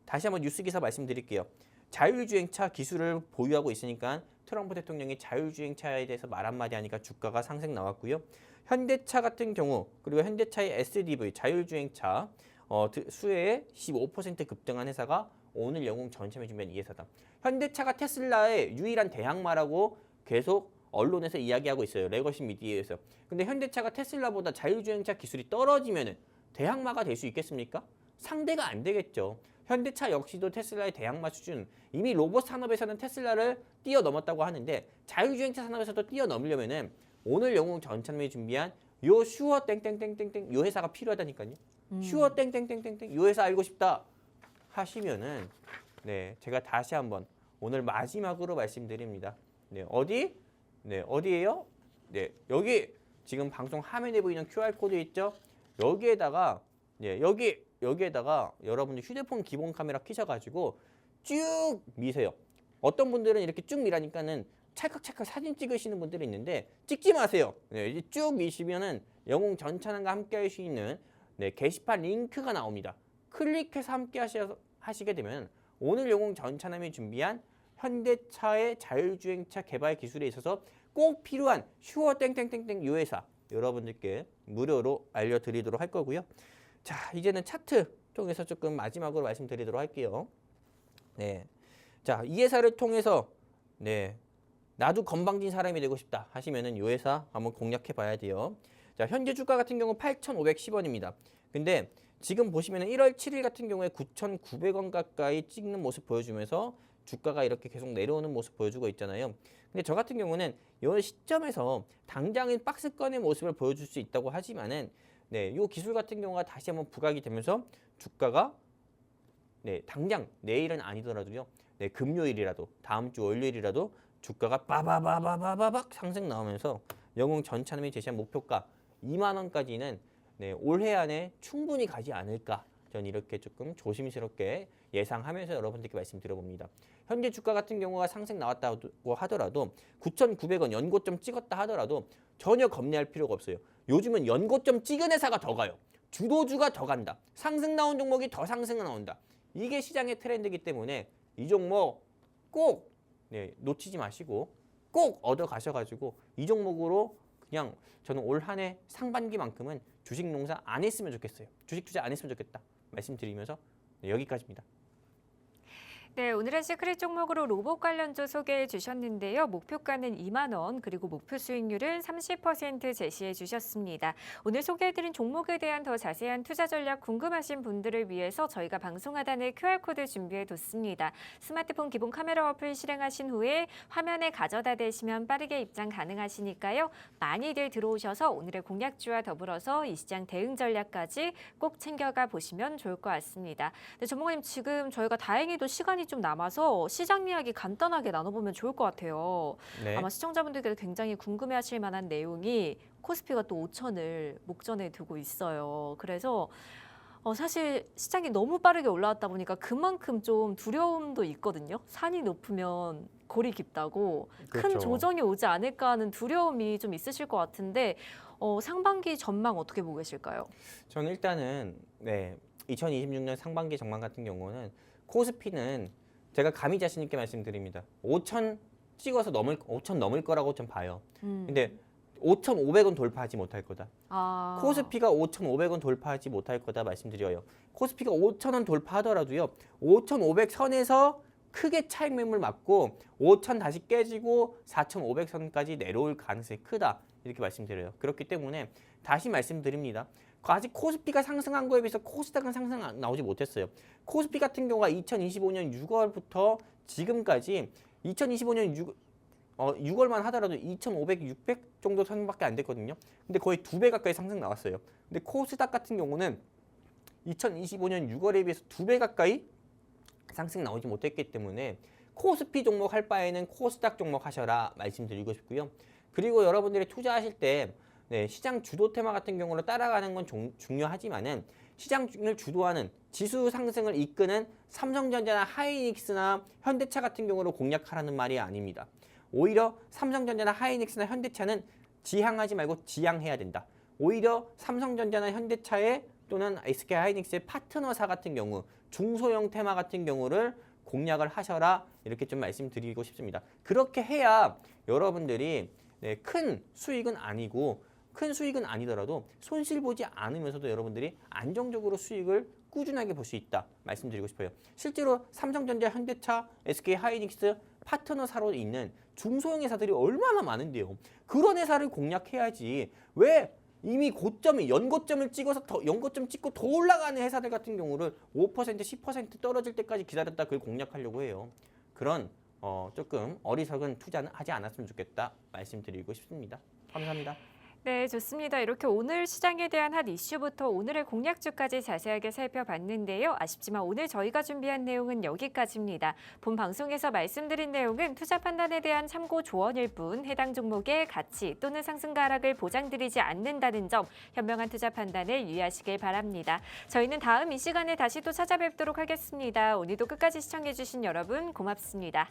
다시 한번 뉴스 기사 말씀드릴게요. 자율주행차 기술을 보유하고 있으니까 트럼프 대통령이 자율주행차에 대해서 말 한마디 하니까 주가가 상승 나왔고요. 현대차 같은 경우 그리고 현대차의 SDV 자율주행차 수혜에 15% 급등한 회사가 오늘 영웅 전참에 준비한 이 회사다. 현대차가 테슬라의 유일한 대항마라고 계속 언론에서 이야기하고 있어요. 레거시 미디어에서. 근데 현대차가 테슬라보다 자율주행차 기술이 떨어지면 대항마가 될 수 있겠습니까? 상대가 안 되겠죠. 현대차 역시도 테슬라의 대항마 수준 이미 로봇 산업에서는 테슬라를 뛰어넘었다고 하는데 자율주행차 산업에서도 뛰어넘으려면은 오늘 영웅 전참이 준비한 요 슈어 땡땡땡땡땡 요 회사가 필요하다니까요. 슈어 땡땡땡땡땡 요 회사 알고 싶다 하시면은 네 제가 다시 한번 오늘 마지막으로 말씀드립니다. 네 어디? 네 어디예요? 네 여기 지금 방송 화면에 보이는 QR 코드 있죠? 여기에다가 네 여기에다가 여러분들 휴대폰 기본 카메라 켜셔가지고 쭉 미세요. 어떤 분들은 이렇게 쭉 미라니까는 찰칵찰칵 사진 찍으시는 분들이 있는데 찍지 마세요. 네, 이제 쭉 미시면은 영웅 전차남과 함께 할 수 있는 네, 게시판 링크가 나옵니다. 클릭해서 함께 하시게 되면 오늘 영웅 전차남이 준비한 현대차의 자율주행차 개발 기술에 있어서 꼭 필요한 슈어 땡땡땡땡 이 회사 여러분들께 무료로 알려드리도록 할 거고요. 자, 이제는 차트 통해서 조금 마지막으로 말씀드리도록 할게요. 네, 자, 이 회사를 통해서 네, 나도 건방진 사람이 되고 싶다 하시면은 이 회사 한번 공략해 봐야 돼요. 자, 현재 주가 같은 경우 8,510원입니다. 근데 지금 보시면은 1월 7일 같은 경우에 9,900원 가까이 찍는 모습 보여주면서 주가가 이렇게 계속 내려오는 모습 보여주고 있잖아요. 근데 저 같은 경우는 이 시점에서 당장은 박스권의 모습을 보여줄 수 있다고 하지만은 네, 이 기술 같은 경우가 다시 한번 부각이 되면서 주가가 네, 당장 내일은 아니더라도요. 네, 금요일이라도 다음 주 월요일이라도 주가가 빠바바바바박 상승 나오면서 영웅 전차남이 제시한 목표가 2만 원까지는 네, 올해 안에 충분히 가지 않을까. 전 이렇게 조금 조심스럽게 예상하면서 여러분들께 말씀드려봅니다. 현재 주가 같은 경우가 상승 나왔다고 하더라도 9,900원 연고점 찍었다 하더라도 전혀 겁내할 필요가 없어요. 요즘은 연고점 찍은 회사가 더 가요. 주도주가 더 간다. 상승 나온 종목이 더 상승 나온다. 이게 시장의 트렌드이기 때문에 이 종목 꼭 네, 놓치지 마시고 꼭 얻어 가셔가지고 이 종목으로 그냥 저는 올 한 해 상반기만큼은 주식 농사 안 했으면 좋겠어요. 주식 투자 안 했으면 좋겠다 말씀드리면서 네, 여기까지입니다. 네, 오늘은 시크릿 종목으로 로봇 관련주 소개해 주셨는데요. 목표가는 2만 원, 그리고 목표 수익률은 30% 제시해 주셨습니다. 오늘 소개해드린 종목에 대한 더 자세한 투자 전략 궁금하신 분들을 위해서 저희가 방송 하단에 QR코드 준비해 뒀습니다. 스마트폰 기본 카메라 어플 실행하신 후에 화면에 가져다 대시면 빠르게 입장 가능하시니까요. 많이들 들어오셔서 오늘의 공략주와 더불어서 이 시장 대응 전략까지 꼭 챙겨가 보시면 좋을 것 같습니다. 네, 전문가님 지금 저희가 다행히도 시간이 좀 남아서 시장 이야기 간단하게 나눠보면 좋을 것 같아요. 네. 아마 시청자분들께도 굉장히 궁금해하실 만한 내용이 코스피가 또 5천을 목전에 두고 있어요. 그래서 사실 시장이 너무 빠르게 올라왔다 보니까 그만큼 좀 두려움도 있거든요. 산이 높으면 골이 깊다고 그렇죠. 큰 조정이 오지 않을까 하는 두려움이 좀 있으실 것 같은데 상반기 전망 어떻게 보고 계실까요? 저는 일단은 네, 2026년 상반기 전망 같은 경우는 코스피는 제가 감히 자신 있게 말씀드립니다. 5천 찍어서 5천 넘을 거라고 좀 봐요. 근데 5,500원 돌파하지 못할 거다. 코스피가 5,500원 돌파하지 못할 거다 말씀드려요. 코스피가 5,000원 돌파하더라도요. 5,500 선에서 크게 차익 매물 맞고 5,000 다시 깨지고 4,500선까지 내려올 가능성이 크다. 이렇게 말씀드려요. 그렇기 때문에 다시 말씀드립니다. 아직 코스피가 상승한 거에 비해서 코스닥은 상승 나오지 못했어요. 코스피 같은 경우가 2025년 6월부터 지금까지 2025년 6월만 하더라도 2,500, 600 정도 선밖에 안 됐거든요. 근데 거의 2배 가까이 상승 나왔어요. 근데 코스닥 같은 경우는 2025년 6월에 비해서 2배 가까이 상승 나오지 못했기 때문에 코스피 종목 할 바에는 코스닥 종목 하셔라 말씀드리고 싶고요. 그리고 여러분들이 투자하실 때 네, 시장 주도 테마 같은 경우로 따라가는 건 중요하지만은 시장을 주도하는 지수 상승을 이끄는 삼성전자나 하이닉스나 현대차 같은 경우로 공략하라는 말이 아닙니다. 오히려 삼성전자나 하이닉스나 현대차는 지향하지 말고 지향해야 된다. 오히려 삼성전자나 현대차의 또는 SK 하이닉스의 파트너사 같은 경우 중소형 테마 같은 경우를 공략을 하셔라 이렇게 좀 말씀드리고 싶습니다. 그렇게 해야 여러분들이 네, 큰 수익은 아니더라도 손실 보지 않으면서도 여러분들이 안정적으로 수익을 꾸준하게 볼 수 있다 말씀드리고 싶어요. 실제로 삼성전자, 현대차, SK 하이닉스 파트너사로 있는 중소형 회사들이 얼마나 많은데요. 그런 회사를 공략해야지 왜 이미 연고점을 찍어서 연고점 찍고 더 올라가는 회사들 같은 경우를 5%, 10% 떨어질 때까지 기다렸다 그걸 공략하려고 해요. 그런 조금 어리석은 투자는 하지 않았으면 좋겠다 말씀드리고 싶습니다. 감사합니다. 네, 좋습니다. 이렇게 오늘 시장에 대한 한 이슈부터 오늘의 공략주까지 자세하게 살펴봤는데요. 아쉽지만 오늘 저희가 준비한 내용은 여기까지입니다. 본 방송에서 말씀드린 내용은 투자 판단에 대한 참고 조언일 뿐 해당 종목의 가치 또는 상승과 하락을 보장드리지 않는다는 점 현명한 투자 판단을 유의하시길 바랍니다. 저희는 다음 이 시간에 다시 또 찾아뵙도록 하겠습니다. 오늘도 끝까지 시청해주신 여러분 고맙습니다.